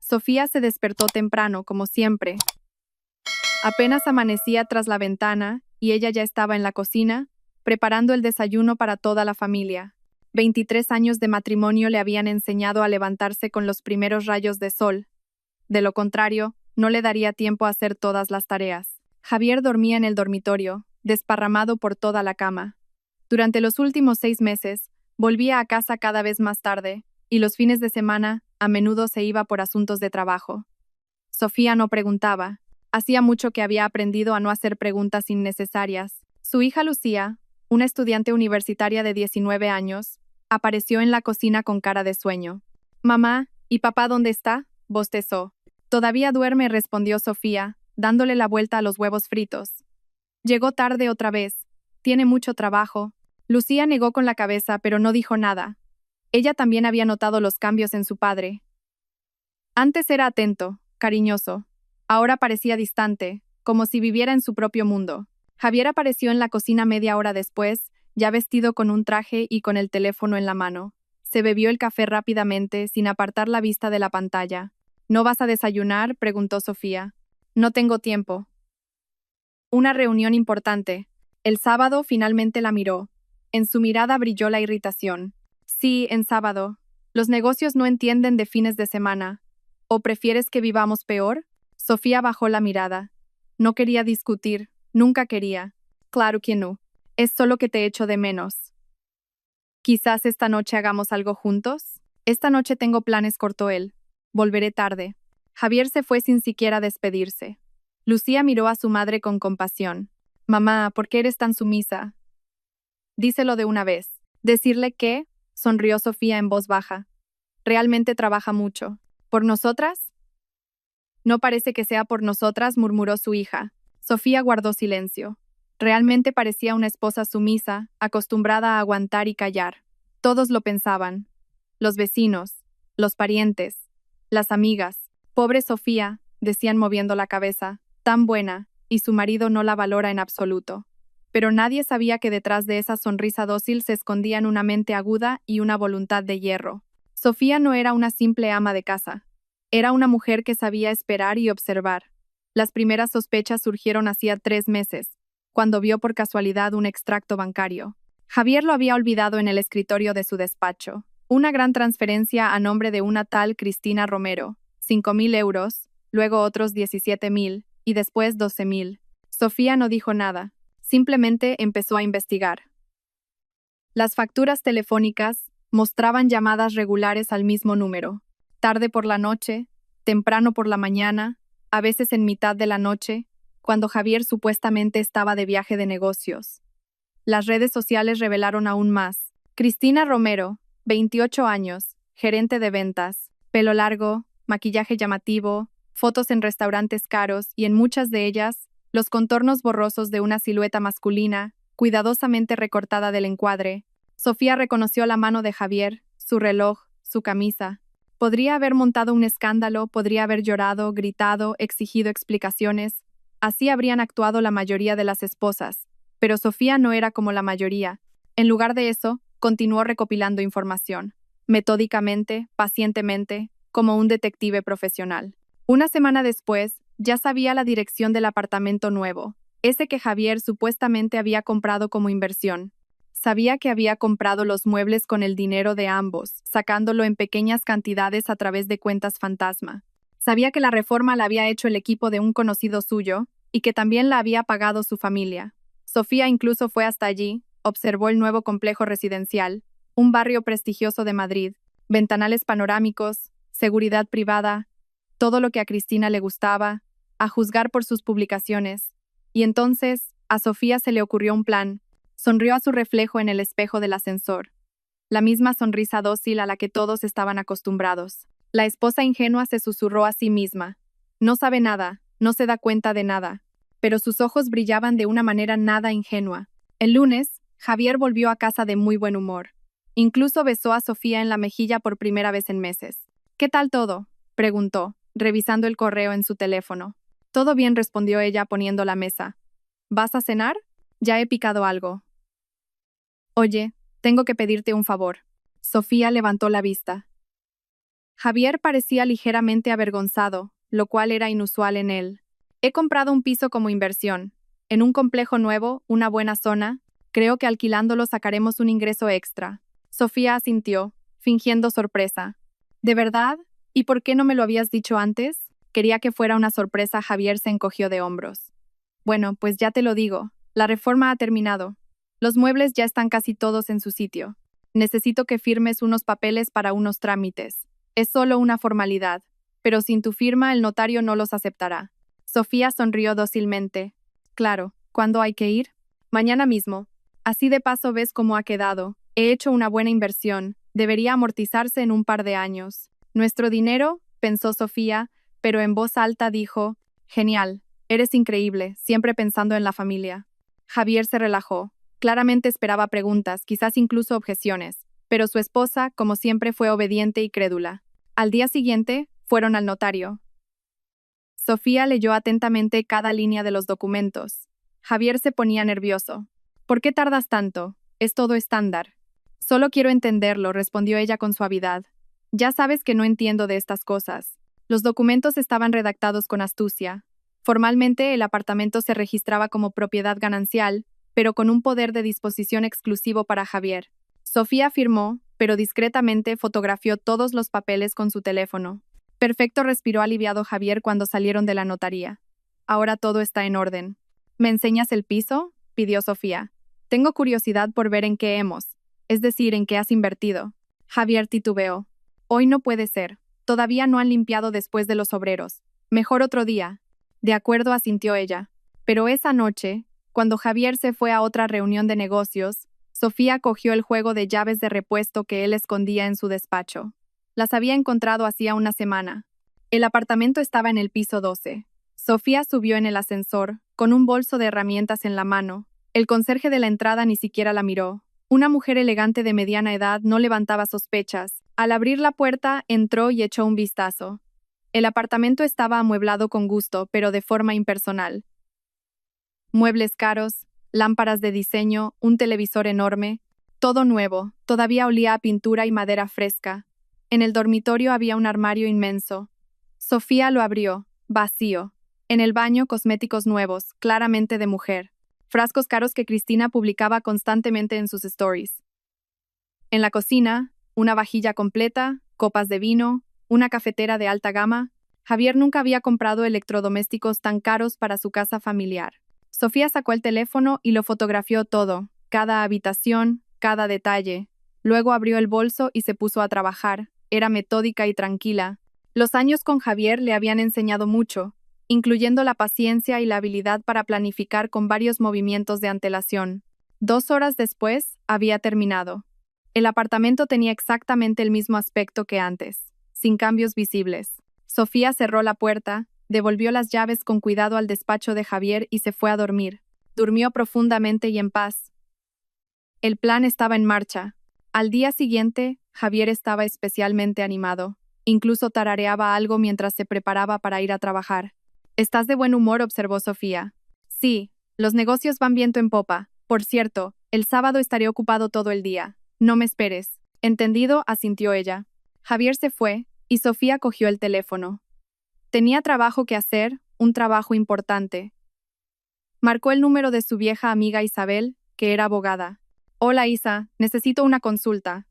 Sofía se despertó temprano, como siempre. Apenas amanecía tras la ventana, y ella ya estaba en la cocina, preparando el desayuno para toda la familia. 23 años de matrimonio le habían enseñado a levantarse con los primeros rayos de sol. De lo contrario, no le daría tiempo a hacer todas las tareas. Javier dormía en el dormitorio, desparramado por toda la cama. Durante los últimos 6 meses, volvía a casa cada vez más tarde, y los fines de semana, a menudo se iba por asuntos de trabajo. Sofía no preguntaba. Hacía mucho que había aprendido a no hacer preguntas innecesarias. Su hija Lucía, una estudiante universitaria de 19 años, apareció en la cocina con cara de sueño. «Mamá, ¿y papá dónde está?», bostezó. «Todavía duerme», respondió Sofía, dándole la vuelta a los huevos fritos. «Llegó tarde otra vez. Tiene mucho trabajo». Lucía negó con la cabeza, pero no dijo nada. Ella también había notado los cambios en su padre. Antes era atento, cariñoso. Ahora parecía distante, como si viviera en su propio mundo. Javier apareció en la cocina media hora después, ya vestido con un traje y con el teléfono en la mano. Se bebió el café rápidamente, sin apartar la vista de la pantalla. «¿No vas a desayunar?», preguntó Sofía. «No tengo tiempo». Una reunión importante. El sábado finalmente la miró. En su mirada brilló la irritación. «Sí, en sábado. Los negocios no entienden de fines de semana. ¿O prefieres que vivamos peor?». Sofía bajó la mirada. No quería discutir, nunca quería. «Claro que no. Es solo que te echo de menos». «Quizás esta noche hagamos algo juntos». «Esta noche tengo planes», cortó él. «Volveré tarde». Javier se fue sin siquiera despedirse. Lucía miró a su madre con compasión. «Mamá, ¿por qué eres tan sumisa? Díselo de una vez». «¿Decirle qué?», sonrió Sofía en voz baja. «Realmente trabaja mucho. ¿Por nosotras?». «No parece que sea por nosotras», murmuró su hija. Sofía guardó silencio. Realmente parecía una esposa sumisa, acostumbrada a aguantar y callar. Todos lo pensaban. Los vecinos, los parientes, las amigas. «Pobre Sofía», decían moviendo la cabeza, «tan buena, y su marido no la valora en absoluto». Pero nadie sabía que detrás de esa sonrisa dócil se escondían una mente aguda y una voluntad de hierro. Sofía no era una simple ama de casa. Era una mujer que sabía esperar y observar. Las primeras sospechas surgieron hacía 3 meses, cuando vio por casualidad un extracto bancario. Javier lo había olvidado en el escritorio de su despacho. Una gran transferencia a nombre de una tal Cristina Romero, 5.000 euros, luego otros 17.000, y después 12.000. Sofía no dijo nada. Simplemente empezó a investigar. Las facturas telefónicas mostraban llamadas regulares al mismo número. Tarde por la noche, temprano por la mañana, a veces en mitad de la noche, cuando Javier supuestamente estaba de viaje de negocios. Las redes sociales revelaron aún más. Cristina Romero, 28 años, gerente de ventas, pelo largo, maquillaje llamativo, fotos en restaurantes caros y en muchas de ellas, los contornos borrosos de una silueta masculina, cuidadosamente recortada del encuadre. Sofía reconoció la mano de Javier, su reloj, su camisa. Podría haber montado un escándalo, podría haber llorado, gritado, exigido explicaciones. Así habrían actuado la mayoría de las esposas. Pero Sofía no era como la mayoría. En lugar de eso, continuó recopilando información. Metódicamente, pacientemente, como un detective profesional. Una semana después, ya sabía la dirección del apartamento nuevo, ese que Javier supuestamente había comprado como inversión. Sabía que había comprado los muebles con el dinero de ambos, sacándolo en pequeñas cantidades a través de cuentas fantasma. Sabía que la reforma la había hecho el equipo de un conocido suyo y que también la había pagado su familia. Sofía incluso fue hasta allí, observó el nuevo complejo residencial, un barrio prestigioso de Madrid, ventanales panorámicos, seguridad privada, todo lo que a Cristina le gustaba, a juzgar por sus publicaciones. Y entonces, a Sofía se le ocurrió un plan. Sonrió a su reflejo en el espejo del ascensor. La misma sonrisa dócil a la que todos estaban acostumbrados. La esposa ingenua se susurró a sí misma. No sabe nada, no se da cuenta de nada. Pero sus ojos brillaban de una manera nada ingenua. El lunes, Javier volvió a casa de muy buen humor. Incluso besó a Sofía en la mejilla por primera vez en meses. «¿Qué tal todo?», preguntó, revisando el correo en su teléfono. «Todo bien», respondió ella poniendo la mesa. «¿Vas a cenar? Ya he picado algo». «Oye, tengo que pedirte un favor». Sofía levantó la vista. Javier parecía ligeramente avergonzado, lo cual era inusual en él. He comprado un piso como inversión. En un complejo nuevo, una buena zona. Creo que alquilándolo sacaremos un ingreso extra. Sofía asintió, fingiendo sorpresa. ¿De verdad? ¿Y por qué no me lo habías dicho antes? Quería que fuera una sorpresa. Javier se encogió de hombros. Bueno, pues ya te lo digo. La reforma ha terminado. Los muebles ya están casi todos en su sitio. Necesito que firmes unos papeles para unos trámites. Es solo una formalidad, pero sin tu firma el notario no los aceptará. Sofía sonrió dócilmente. Claro, ¿cuándo hay que ir? Mañana mismo. Así de paso ves cómo ha quedado. He hecho una buena inversión. Debería amortizarse en un par de años. Nuestro dinero, pensó Sofía, pero en voz alta dijo, genial, eres increíble, siempre pensando en la familia. Javier se relajó. Claramente esperaba preguntas, quizás incluso objeciones, pero su esposa, como siempre, fue obediente y crédula. Al día siguiente, fueron al notario. Sofía leyó atentamente cada línea de los documentos. Javier se ponía nervioso. ¿Por qué tardas tanto? Es todo estándar. Solo quiero entenderlo, respondió ella con suavidad. Ya sabes que no entiendo de estas cosas. Los documentos estaban redactados con astucia. Formalmente, el apartamento se registraba como propiedad ganancial, pero con un poder de disposición exclusivo para Javier. Sofía firmó, pero discretamente fotografió todos los papeles con su teléfono. Perfecto, respiró aliviado Javier cuando salieron de la notaría. Ahora todo está en orden. ¿Me enseñas el piso? Pidió Sofía. Tengo curiosidad por ver en qué es decir, en qué has invertido. Javier titubeó. Hoy no puede ser. Todavía no han limpiado después de los obreros. Mejor otro día. De acuerdo, asintió ella. Pero esa noche, cuando Javier se fue a otra reunión de negocios, Sofía cogió el juego de llaves de repuesto que él escondía en su despacho. Las había encontrado hacía una semana. El apartamento estaba en el piso 12. Sofía subió en el ascensor, con un bolso de herramientas en la mano. El conserje de la entrada ni siquiera la miró. Una mujer elegante de mediana edad no levantaba sospechas. Al abrir la puerta, entró y echó un vistazo. El apartamento estaba amueblado con gusto, pero de forma impersonal. Muebles caros, lámparas de diseño, un televisor enorme, todo nuevo, todavía olía a pintura y madera fresca. En el dormitorio había un armario inmenso. Sofía lo abrió, vacío. En el baño, cosméticos nuevos, claramente de mujer. Frascos caros que Cristina publicaba constantemente en sus stories. En la cocina, una vajilla completa, copas de vino, una cafetera de alta gama. Javier nunca había comprado electrodomésticos tan caros para su casa familiar. Sofía sacó el teléfono y lo fotografió todo, cada habitación, cada detalle. Luego abrió el bolso y se puso a trabajar. Era metódica y tranquila. Los años con Javier le habían enseñado mucho, incluyendo la paciencia y la habilidad para planificar con varios movimientos de antelación. 2 horas después, había terminado. El apartamento tenía exactamente el mismo aspecto que antes, sin cambios visibles. Sofía cerró la puerta, devolvió las llaves con cuidado al despacho de Javier y se fue a dormir. Durmió profundamente y en paz. El plan estaba en marcha. Al día siguiente, Javier estaba especialmente animado. Incluso tarareaba algo mientras se preparaba para ir a trabajar. «¿Estás de buen humor?», observó Sofía. «Sí, los negocios van viento en popa. Por cierto, el sábado estaré ocupado todo el día. No me esperes». «Entendido», asintió ella. Javier se fue, y Sofía cogió el teléfono. Tenía trabajo que hacer, un trabajo importante. Marcó el número de su vieja amiga Isabel, que era abogada. «Hola Isa, necesito una consulta.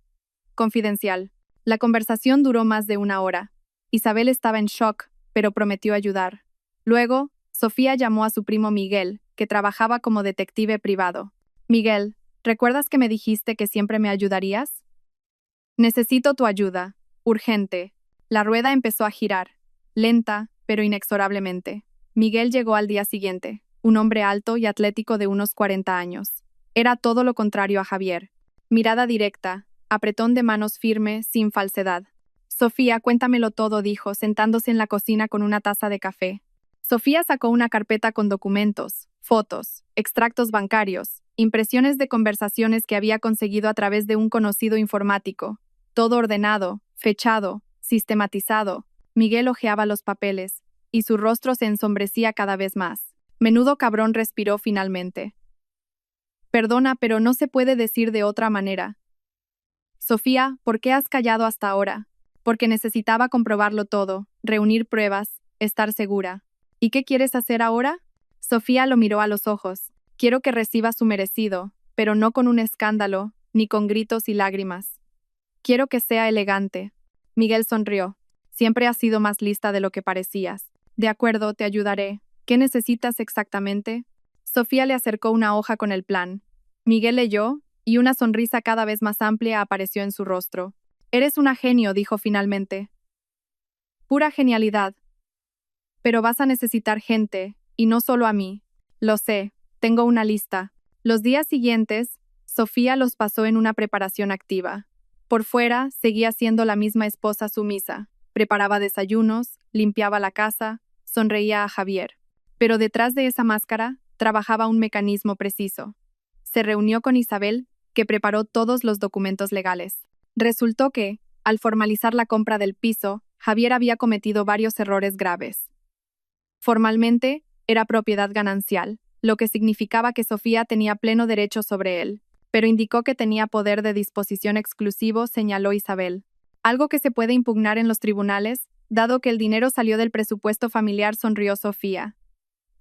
Confidencial». La conversación duró más de 1 hora. Isabel estaba en shock, pero prometió ayudar. Luego, Sofía llamó a su primo Miguel, que trabajaba como detective privado. «Miguel, ¿recuerdas que me dijiste que siempre me ayudarías? Necesito tu ayuda. Urgente». La rueda empezó a girar, lenta, pero inexorablemente. Miguel llegó al día siguiente, un hombre alto y atlético de unos 40 años. Era todo lo contrario a Javier. Mirada directa, apretón de manos firme, sin falsedad. «Sofía, cuéntamelo todo», dijo, sentándose en la cocina con una taza de café. Sofía sacó una carpeta con documentos, fotos, extractos bancarios, impresiones de conversaciones que había conseguido a través de un conocido informático. Todo ordenado, fechado, sistematizado. Miguel hojeaba los papeles, y su rostro se ensombrecía cada vez más. «Menudo cabrón», respiró finalmente. «Perdona, pero no se puede decir de otra manera». «Sofía, ¿por qué has callado hasta ahora? porque necesitaba comprobarlo todo, reunir pruebas, estar segura. ¿Y qué quieres hacer ahora? Sofía lo miró a los ojos. Quiero que reciba su merecido, pero no con un escándalo, ni con gritos y lágrimas. Quiero que sea elegante. Miguel sonrió. Siempre has sido más lista de lo que parecías. De acuerdo, te ayudaré. ¿Qué necesitas exactamente? Sofía le acercó una hoja con el plan. Miguel leyó, y una sonrisa cada vez más amplia apareció en su rostro. Eres una genio, dijo finalmente. Pura genialidad. Pero vas a necesitar gente, y no solo a mí. Lo sé, tengo una lista. Los días siguientes, Sofía los pasó en una preparación activa. Por fuera, seguía siendo la misma esposa sumisa. Preparaba desayunos, limpiaba la casa, sonreía a Javier. Pero detrás de esa máscara, trabajaba un mecanismo preciso. Se reunió con Isabel, que preparó todos los documentos legales. Resultó que, al formalizar la compra del piso, Javier había cometido varios errores graves. Formalmente, era propiedad ganancial, lo que significaba que Sofía tenía pleno derecho sobre él, pero indicó que tenía poder de disposición exclusivo, señaló Isabel. Algo que se puede impugnar en los tribunales, dado que el dinero salió del presupuesto familiar, sonrió Sofía.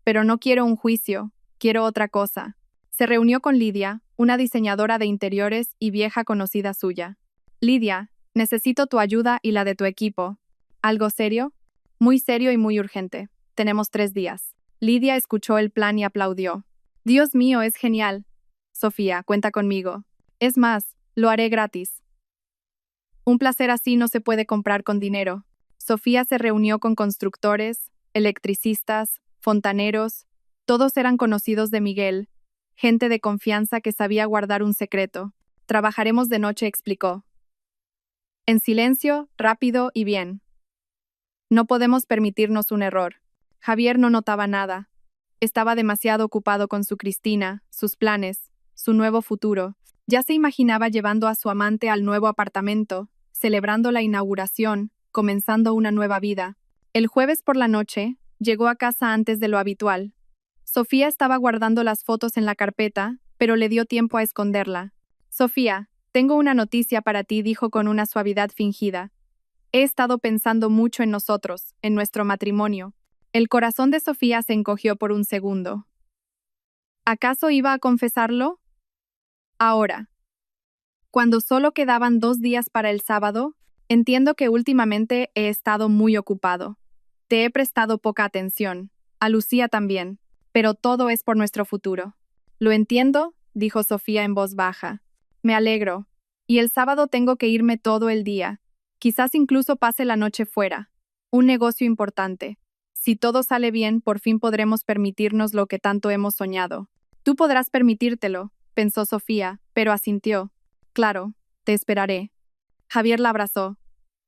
Pero no quiero un juicio, quiero otra cosa. Se reunió con Lidia, una diseñadora de interiores y vieja conocida suya. Lidia, necesito tu ayuda y la de tu equipo. ¿Algo serio? Muy serio y muy urgente. Tenemos 3 días. Lidia escuchó el plan y aplaudió. Dios mío, es genial. Sofía, cuenta conmigo. Es más, lo haré gratis. Un placer así no se puede comprar con dinero. Sofía se reunió con constructores, electricistas, fontaneros. Todos eran conocidos de Miguel, gente de confianza que sabía guardar un secreto. Trabajaremos de noche, explicó. En silencio, rápido y bien. No podemos permitirnos un error. Javier no notaba nada. Estaba demasiado ocupado con su Cristina, sus planes, su nuevo futuro. Ya se imaginaba llevando a su amante al nuevo apartamento, celebrando la inauguración, comenzando una nueva vida. El jueves por la noche, llegó a casa antes de lo habitual. Sofía estaba guardando las fotos en la carpeta, pero le dio tiempo a esconderla. Sofía, tengo una noticia para ti, dijo con una suavidad fingida. He estado pensando mucho en nosotros, en nuestro matrimonio. El corazón de Sofía se encogió por un segundo. ¿Acaso iba a confesarlo? Ahora. Cuando solo quedaban 2 días para el sábado, entiendo que últimamente he estado muy ocupado. Te he prestado poca atención, a Lucía también, pero todo es por nuestro futuro. Lo entiendo, dijo Sofía en voz baja. Me alegro. Y el sábado tengo que irme todo el día. Quizás incluso pase la noche fuera. Un negocio importante. Si todo sale bien, por fin podremos permitirnos lo que tanto hemos soñado. Tú podrás permitírtelo, pensó Sofía, pero asintió. Claro, te esperaré. Javier la abrazó.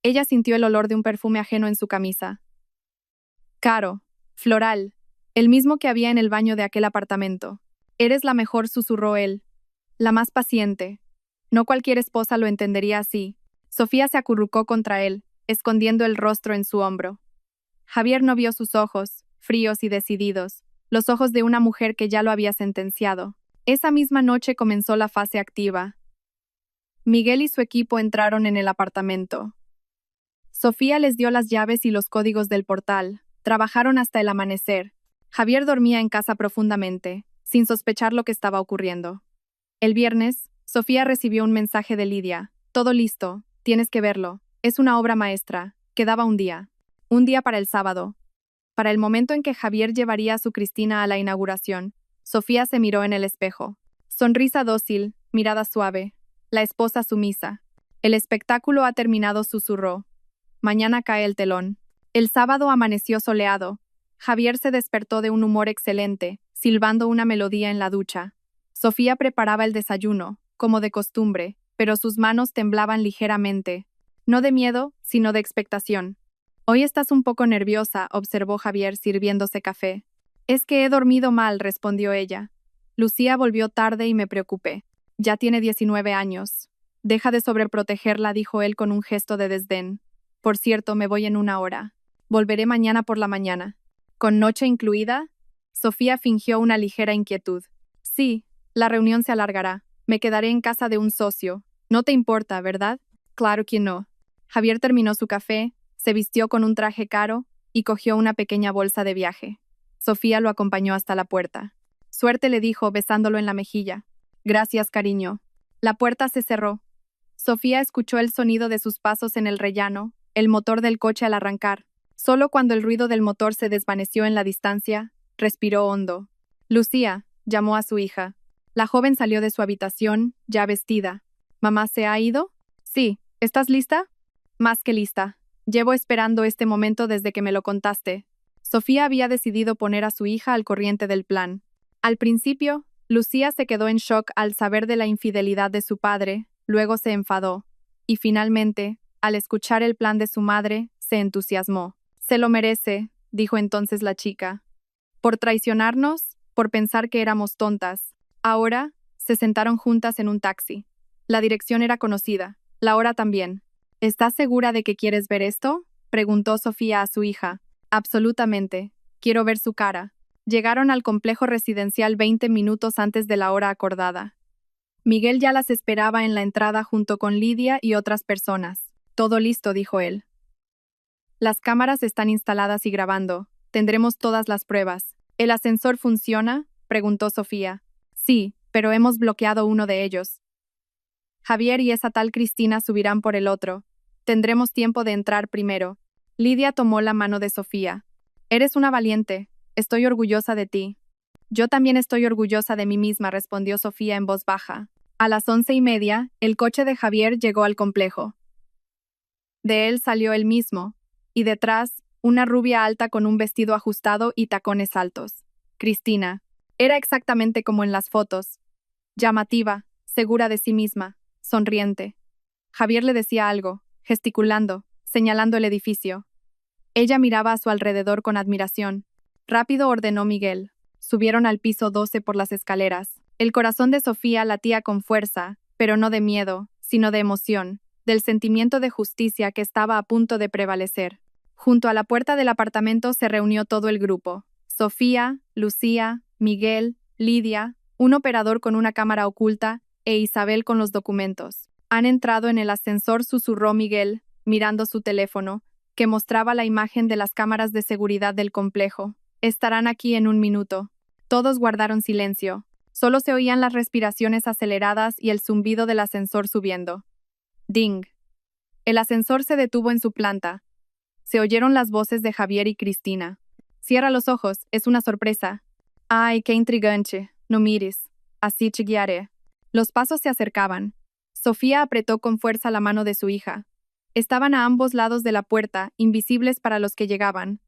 Ella sintió el olor de un perfume ajeno en su camisa. Caro, floral, el mismo que había en el baño de aquel apartamento. Eres la mejor, susurró él. La más paciente. No cualquier esposa lo entendería así. Sofía se acurrucó contra él, escondiendo el rostro en su hombro. Javier no vio sus ojos, fríos y decididos, los ojos de una mujer que ya lo había sentenciado. Esa misma noche comenzó la fase activa. Miguel y su equipo entraron en el apartamento. Sofía les dio las llaves y los códigos del portal. Trabajaron hasta el amanecer. Javier dormía en casa profundamente, sin sospechar lo que estaba ocurriendo. El viernes, Sofía recibió un mensaje de Lidia. Todo listo, tienes que verlo. Es una obra maestra. Quedaba un día. Un día para el sábado. Para el momento en que Javier llevaría a su Cristina a la inauguración, Sofía se miró en el espejo. Sonrisa dócil, mirada suave. La esposa sumisa. El espectáculo ha terminado, susurró. Mañana cae el telón. El sábado amaneció soleado. Javier se despertó de un humor excelente, silbando una melodía en la ducha. Sofía preparaba el desayuno, como de costumbre, pero sus manos temblaban ligeramente. No de miedo, sino de expectación. Hoy estás un poco nerviosa, observó Javier sirviéndose café. Es que he dormido mal, respondió ella. Lucía volvió tarde y me preocupé. Ya tiene 19 años. Deja de sobreprotegerla, dijo él con un gesto de desdén. Por cierto, me voy en 1 hora. Volveré mañana por la mañana. ¿Con noche incluida? Sofía fingió una ligera inquietud. Sí, la reunión se alargará. Me quedaré en casa de un socio. No te importa, ¿verdad? Claro que no. Javier terminó su café, se vistió con un traje caro y cogió una pequeña bolsa de viaje. Sofía lo acompañó hasta la puerta. Suerte, le dijo, besándolo en la mejilla. Gracias, cariño. La puerta se cerró. Sofía escuchó el sonido de sus pasos en el rellano, el motor del coche al arrancar. Solo cuando el ruido del motor se desvaneció en la distancia, respiró hondo. Lucía, llamó a su hija. La joven salió de su habitación, ya vestida. ¿Mamá se ha ido? Sí. ¿Estás lista? Más que lista. Llevo esperando este momento desde que me lo contaste. Sofía había decidido poner a su hija al corriente del plan. Al principio, Lucía se quedó en shock al saber de la infidelidad de su padre, luego se enfadó. Y finalmente, al escuchar el plan de su madre, se entusiasmó. Se lo merece, dijo entonces la chica. Por traicionarnos, por pensar que éramos tontas. Ahora, se sentaron juntas en un taxi. La dirección era conocida, la hora también. ¿Estás segura de que quieres ver esto? Preguntó Sofía a su hija. Absolutamente. Quiero ver su cara. Llegaron al complejo residencial 20 minutos antes de la hora acordada. Miguel ya las esperaba en la entrada junto con Lidia y otras personas. Todo listo, dijo él. Las cámaras están instaladas y grabando. Tendremos todas las pruebas. ¿El ascensor funciona? Preguntó Sofía. Sí, pero hemos bloqueado uno de ellos. Javier y esa tal Cristina subirán por el otro. Tendremos tiempo de entrar primero. Lidia tomó la mano de Sofía. Eres una valiente. Estoy orgullosa de ti. Yo también estoy orgullosa de mí misma, respondió Sofía en voz baja. A las 11:30, el coche de Javier llegó al complejo. De él salió él mismo, y detrás, una rubia alta con un vestido ajustado y tacones altos. Cristina. Era exactamente como en las fotos. Llamativa, segura de sí misma, sonriente. Javier le decía algo, gesticulando, señalando el edificio. Ella miraba a su alrededor con admiración. Rápido ordenó Miguel. Subieron al piso 12 por las escaleras. El corazón de Sofía latía con fuerza, pero no de miedo, sino de emoción, del sentimiento de justicia que estaba a punto de prevalecer. Junto a la puerta del apartamento se reunió todo el grupo. Sofía, Lucía, Miguel, Lidia, un operador con una cámara oculta e Isabel con los documentos. Han entrado en el ascensor, susurró Miguel, mirando su teléfono, que mostraba la imagen de las cámaras de seguridad del complejo. Estarán aquí en un minuto. Todos guardaron silencio. Solo se oían las respiraciones aceleradas y el zumbido del ascensor subiendo. Ding. El ascensor se detuvo en su planta. Se oyeron las voces de Javier y Cristina. Cierra los ojos, es una sorpresa. Ay, qué intrigante. No mires. Así te guiaré. Los pasos se acercaban. Sofía apretó con fuerza la mano de su hija. Estaban a ambos lados de la puerta, invisibles para los que llegaban.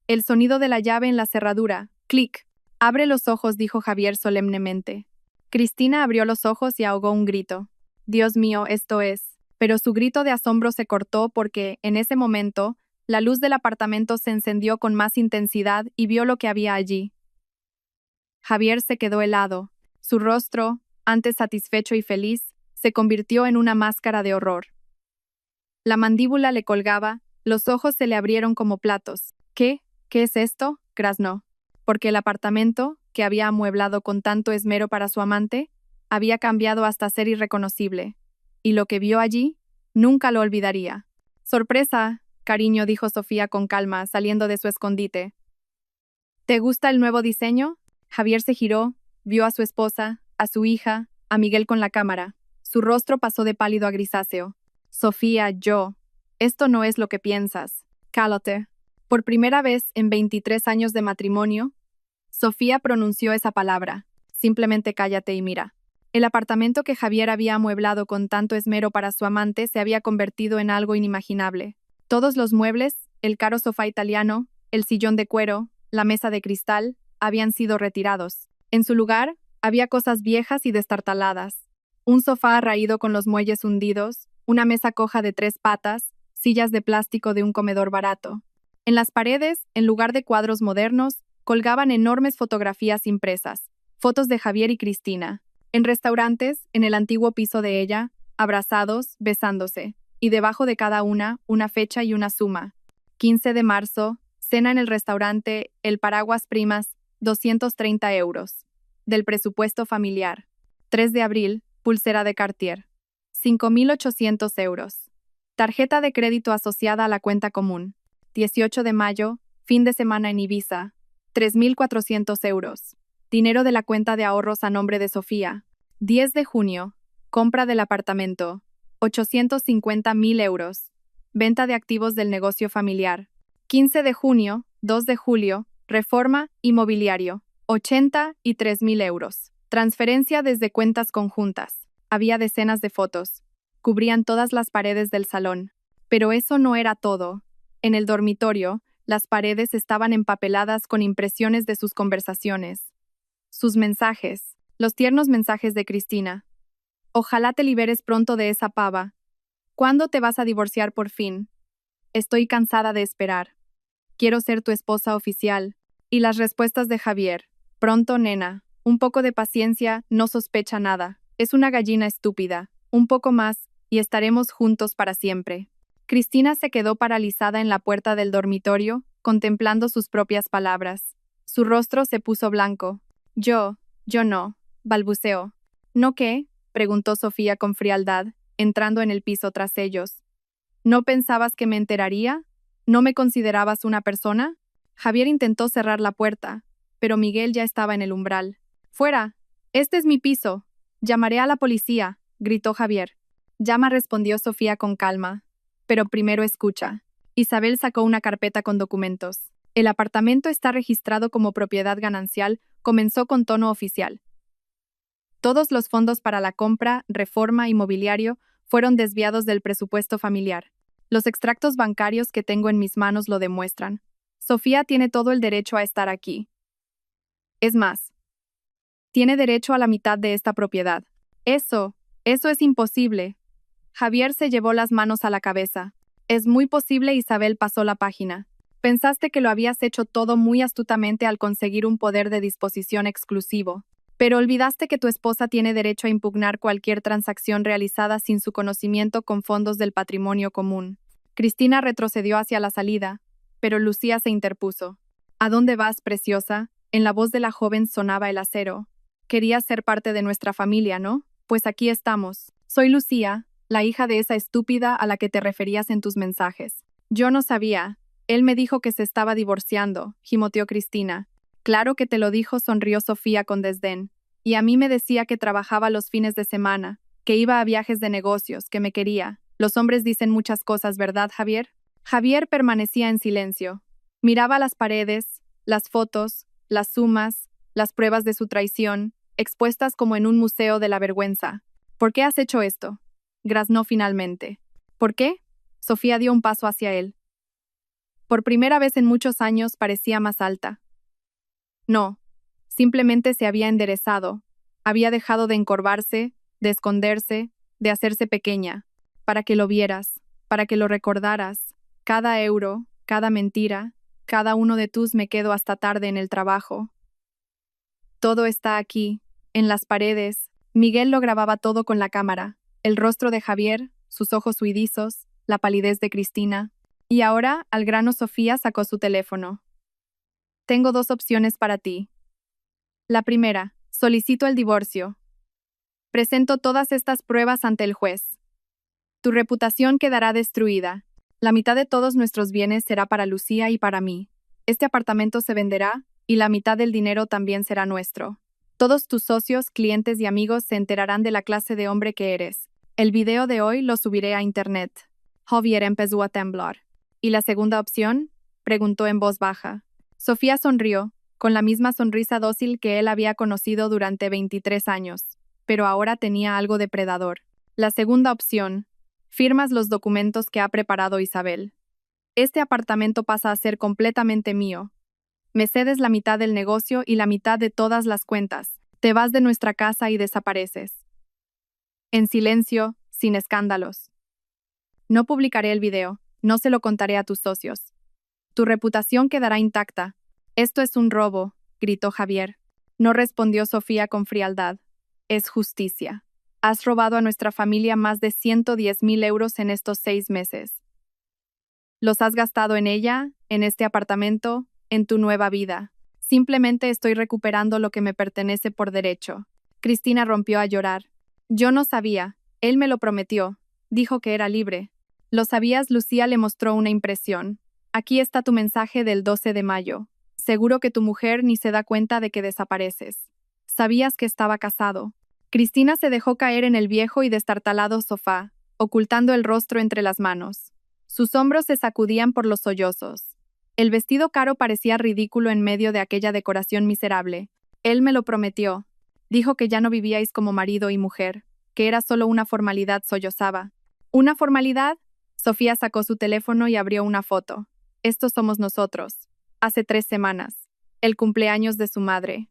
El sonido de la llave en la cerradura. Clic. Abre los ojos, dijo Javier solemnemente. Cristina abrió los ojos y ahogó un grito. Dios mío, esto es. Pero su grito de asombro se cortó porque, en ese momento, la luz del apartamento se encendió con más intensidad y vio lo que había allí. Javier se quedó helado. Su rostro, antes satisfecho y feliz, se convirtió en una máscara de horror. La mandíbula le colgaba, los ojos se le abrieron como platos. ¿Qué? ¿Qué es esto? Graznó. Porque el apartamento, que había amueblado con tanto esmero para su amante, había cambiado hasta ser irreconocible. Y lo que vio allí, nunca lo olvidaría. Sorpresa, cariño, dijo Sofía con calma, saliendo de su escondite. ¿Te gusta el nuevo diseño? Javier se giró, vio a su esposa, a su hija, a Miguel con la cámara. Su rostro pasó de pálido a grisáceo. Sofía, esto no es lo que piensas. Cállate. Por primera vez en 23 años de matrimonio, Sofía pronunció esa palabra. Simplemente cállate y mira. El apartamento que Javier había amueblado con tanto esmero para su amante se había convertido en algo inimaginable. Todos los muebles, el caro sofá italiano, el sillón de cuero, la mesa de cristal, habían sido retirados. En su lugar, había cosas viejas y destartaladas. Un sofá raído con los muelles hundidos, una mesa coja de 3 patas, sillas de plástico de un comedor barato. En las paredes, en lugar de cuadros modernos, colgaban enormes fotografías impresas, fotos de Javier y Cristina. En restaurantes, en el antiguo piso de ella, abrazados, besándose, y debajo de cada una fecha y una suma. 15 de marzo, cena en el restaurante El Paraguas Primas, 230 euros. Del presupuesto familiar. 3 de abril, pulsera de Cartier. 5.800 euros. Tarjeta de crédito asociada a la cuenta común. 18 de mayo, fin de semana en Ibiza. 3.400 euros. Dinero de la cuenta de ahorros a nombre de Sofía. 10 de junio. Compra del apartamento. 850.000 euros. Venta de activos del negocio familiar. 15 de junio, 2 de julio. Reforma inmobiliario. 83.000 euros. Transferencia desde cuentas conjuntas. Había decenas de fotos. Cubrían todas las paredes del salón. Pero eso no era todo. En el dormitorio, las paredes estaban empapeladas con impresiones de sus conversaciones. Sus mensajes. Los tiernos mensajes de Cristina. Ojalá te liberes pronto de esa pava. ¿Cuándo te vas a divorciar por fin? Estoy cansada de esperar. Quiero ser tu esposa oficial. Y las respuestas de Javier. Pronto, nena. Un poco de paciencia, no sospecha nada. Es una gallina estúpida. Un poco más, y estaremos juntos para siempre. Cristina se quedó paralizada en la puerta del dormitorio, contemplando sus propias palabras. Su rostro se puso blanco. Yo no, balbuceó. ¿No qué? Preguntó Sofía con frialdad, entrando en el piso tras ellos. ¿No pensabas que me enteraría? ¿No me considerabas una persona? Javier intentó cerrar la puerta, pero Miguel ya estaba en el umbral. ¡Fuera! Este es mi piso. Llamaré a la policía, gritó Javier. Llama, respondió Sofía con calma. Pero primero escucha. Isabel sacó una carpeta con documentos. El apartamento está registrado como propiedad ganancial, comenzó con tono oficial. Todos los fondos para la compra, reforma y mobiliario fueron desviados del presupuesto familiar. Los extractos bancarios que tengo en mis manos lo demuestran. Sofía tiene todo el derecho a estar aquí. Es más, tiene derecho a la mitad de esta propiedad. Eso es imposible. Javier se llevó las manos a la cabeza. Es muy posible, Isabel pasó la página. Pensaste que lo habías hecho todo muy astutamente al conseguir un poder de disposición exclusivo. Pero olvidaste que tu esposa tiene derecho a impugnar cualquier transacción realizada sin su conocimiento con fondos del patrimonio común. Cristina retrocedió hacia la salida, pero Lucía se interpuso. ¿A dónde vas, preciosa? En la voz de la joven sonaba el acero. Querías ser parte de nuestra familia, ¿no? Pues aquí estamos. Soy Lucía, la hija de esa estúpida a la que te referías en tus mensajes. Yo no sabía. Él me dijo que se estaba divorciando, gimoteó Cristina. Claro que te lo dijo, sonrió Sofía con desdén. Y a mí me decía que trabajaba los fines de semana, que iba a viajes de negocios, que me quería. Los hombres dicen muchas cosas, ¿verdad, Javier? Javier permanecía en silencio. Miraba las paredes, las fotos, las sumas, las pruebas de su traición, expuestas como en un museo de la vergüenza. ¿Por qué has hecho esto? Graznó finalmente. ¿Por qué? Sofía dio un paso hacia él. Por primera vez en muchos años parecía más alta. No, simplemente se había enderezado, había dejado de encorvarse, de esconderse, de hacerse pequeña, para que lo vieras, para que lo recordaras. Cada euro, cada mentira, cada uno de tus me quedo hasta tarde en el trabajo. Todo está aquí, en las paredes. Miguel lo grababa todo con la cámara, el rostro de Javier, sus ojos huidizos, la palidez de Cristina. Y ahora, al grano, Sofía sacó su teléfono. Tengo dos opciones para ti. La primera, solicito el divorcio. Presento todas estas pruebas ante el juez. Tu reputación quedará destruida. La mitad de todos nuestros bienes será para Lucía y para mí. Este apartamento se venderá, y la mitad del dinero también será nuestro. Todos tus socios, clientes y amigos se enterarán de la clase de hombre que eres. El video de hoy lo subiré a internet. Javier empezó a temblar. ¿Y la segunda opción? Preguntó en voz baja. Sofía sonrió, con la misma sonrisa dócil que él había conocido durante 23 años, pero ahora tenía algo depredador. La segunda opción. Firmas los documentos que ha preparado Isabel. Este apartamento pasa a ser completamente mío. Me cedes la mitad del negocio y la mitad de todas las cuentas. Te vas de nuestra casa y desapareces. En silencio, sin escándalos. No publicaré el video, no se lo contaré a tus socios. Tu reputación quedará intacta. Esto es un robo, gritó Javier. No respondió Sofía con frialdad. Es justicia. Has robado a nuestra familia más de 110.000 euros en estos 6 meses. Los has gastado en ella, en este apartamento, en tu nueva vida. Simplemente estoy recuperando lo que me pertenece por derecho. Cristina rompió a llorar. Yo no sabía. Él me lo prometió. Dijo que era libre. ¿Lo sabías? Lucía le mostró una impresión. Aquí está tu mensaje del 12 de mayo. Seguro que tu mujer ni se da cuenta de que desapareces. Sabías que estaba casado. Cristina se dejó caer en el viejo y destartalado sofá, ocultando el rostro entre las manos. Sus hombros se sacudían por los sollozos. El vestido caro parecía ridículo en medio de aquella decoración miserable. Él me lo prometió. Dijo que ya no vivíais como marido y mujer, que era solo una formalidad, sollozaba. ¿Una formalidad? Sofía sacó su teléfono y abrió una foto. Estos somos nosotros. Hace 3 semanas. El cumpleaños de su madre.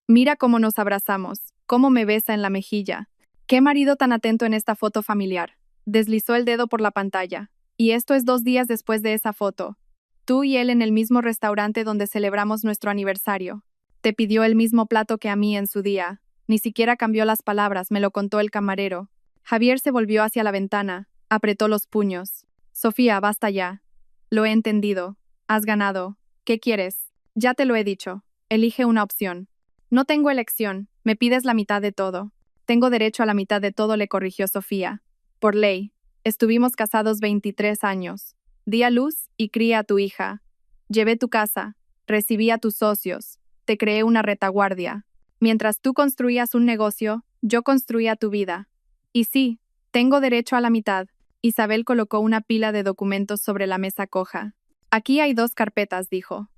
Mira cómo nos abrazamos, cómo me besa en la mejilla. Qué marido tan atento en esta foto familiar. Deslizó el dedo por la pantalla. Y esto es 2 días después de esa foto. Tú y él en el mismo restaurante donde celebramos nuestro aniversario. Te pidió el mismo plato que a mí en su día. Ni siquiera cambió las palabras, me lo contó el camarero. Javier se volvió hacia la ventana, apretó los puños. Sofía, basta ya. Lo he entendido. Has ganado. ¿Qué quieres? Ya te lo he dicho. Elige una opción. No tengo elección. Me pides la mitad de todo. Tengo derecho a la mitad de todo, le corrigió Sofía. Por ley. Estuvimos casados 23 años. Di a luz y cría a tu hija. Llevé tu casa. Recibí a tus socios. Te creé una retaguardia. Mientras tú construías un negocio, yo construía tu vida. Y sí, tengo derecho a la mitad. Isabel colocó una pila de documentos sobre la mesa coja. Aquí hay 2 carpetas, dijo.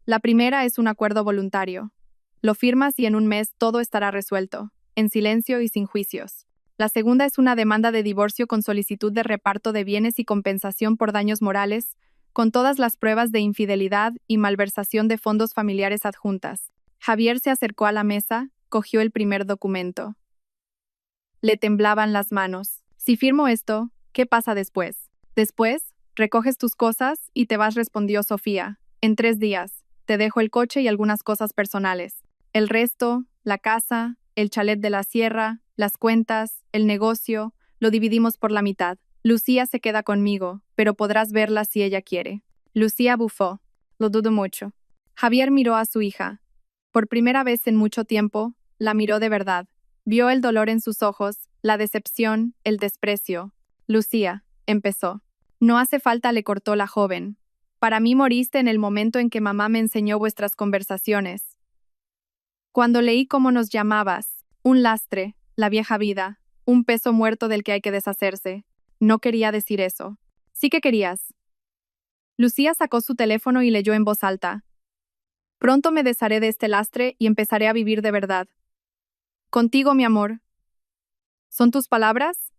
La primera es un acuerdo voluntario. Lo firmas y en un mes todo estará resuelto, en silencio y sin juicios. La segunda es una demanda de divorcio con solicitud de reparto de bienes y compensación por daños morales, con todas las pruebas de infidelidad y malversación de fondos familiares adjuntas. Javier se acercó a la mesa, cogió el primer documento. Le temblaban las manos. Si firmo esto, ¿qué pasa después? Después, recoges tus cosas y te vas, respondió Sofía. En 3 días. Te dejo el coche y algunas cosas personales. El resto, la casa, el chalet de la sierra, las cuentas, el negocio, lo dividimos por la mitad. Lucía se queda conmigo, pero podrás verla si ella quiere. Lucía bufó. Lo dudo mucho. Javier miró a su hija. Por primera vez en mucho tiempo, la miró de verdad. Vio el dolor en sus ojos, la decepción, el desprecio. Lucía, empezó. No hace falta, le cortó la joven. Para mí moriste en el momento en que mamá me enseñó vuestras conversaciones. Cuando leí cómo nos llamabas, un lastre, la vieja vida, un peso muerto del que hay que deshacerse. No quería decir eso. Sí que querías. Lucía sacó su teléfono y leyó en voz alta. Pronto me desharé de este lastre y empezaré a vivir de verdad. Contigo, mi amor. ¿Son tus palabras?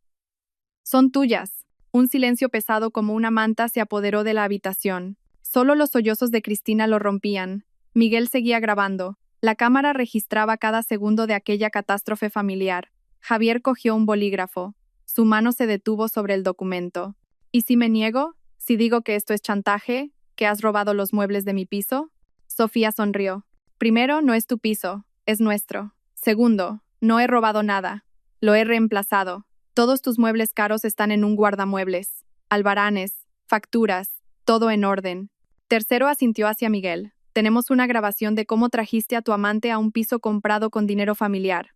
Son tuyas. Un silencio pesado como una manta se apoderó de la habitación. Solo los sollozos de Cristina lo rompían. Miguel seguía grabando. La cámara registraba cada segundo de aquella catástrofe familiar. Javier cogió un bolígrafo. Su mano se detuvo sobre el documento. ¿Y si me niego? ¿Si digo que esto es chantaje? ¿Que has robado los muebles de mi piso? Sofía sonrió. Primero, no es tu piso, es nuestro. Segundo, no he robado nada. Lo he reemplazado. Todos tus muebles caros están en un guardamuebles. Albaranes, facturas, todo en orden. Tercero, asintió hacia Miguel. Tenemos una grabación de cómo trajiste a tu amante a un piso comprado con dinero familiar.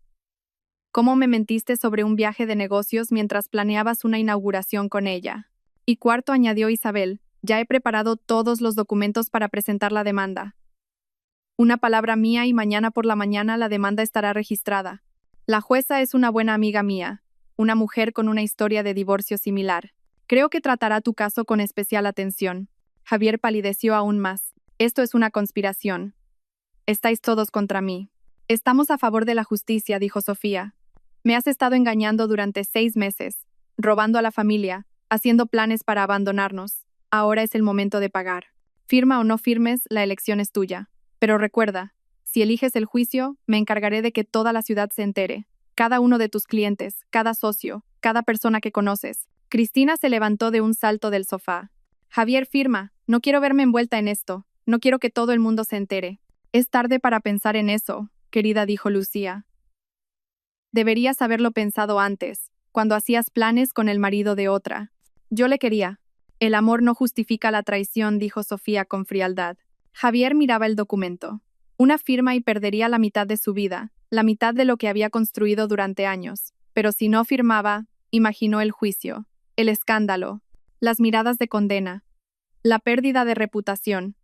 Cómo me mentiste sobre un viaje de negocios mientras planeabas una inauguración con ella. Y cuarto, añadió Isabel, ya he preparado todos los documentos para presentar la demanda. Una palabra mía y mañana por la mañana la demanda estará registrada. La jueza es una buena amiga mía, una mujer con una historia de divorcio similar. Creo que tratará tu caso con especial atención. Javier palideció aún más. Esto es una conspiración. Estáis todos contra mí. Estamos a favor de la justicia, dijo Sofía. Me has estado engañando durante 6 meses, robando a la familia, haciendo planes para abandonarnos. Ahora es el momento de pagar. Firma o no firmes, la elección es tuya. Pero recuerda, si eliges el juicio, me encargaré de que toda la ciudad se entere. Cada uno de tus clientes, cada socio, cada persona que conoces. Cristina se levantó de un salto del sofá. Javier, firma. No quiero verme envuelta en esto. No quiero que todo el mundo se entere. Es tarde para pensar en eso, querida, dijo Lucía. Deberías haberlo pensado antes, cuando hacías planes con el marido de otra. Yo le quería. El amor no justifica la traición, dijo Sofía con frialdad. Javier miraba el documento. Una firma y perdería la mitad de su vida, la mitad de lo que había construido durante años. Pero si no firmaba, imaginó el juicio. el escándalo, las miradas de condena, la pérdida de reputación.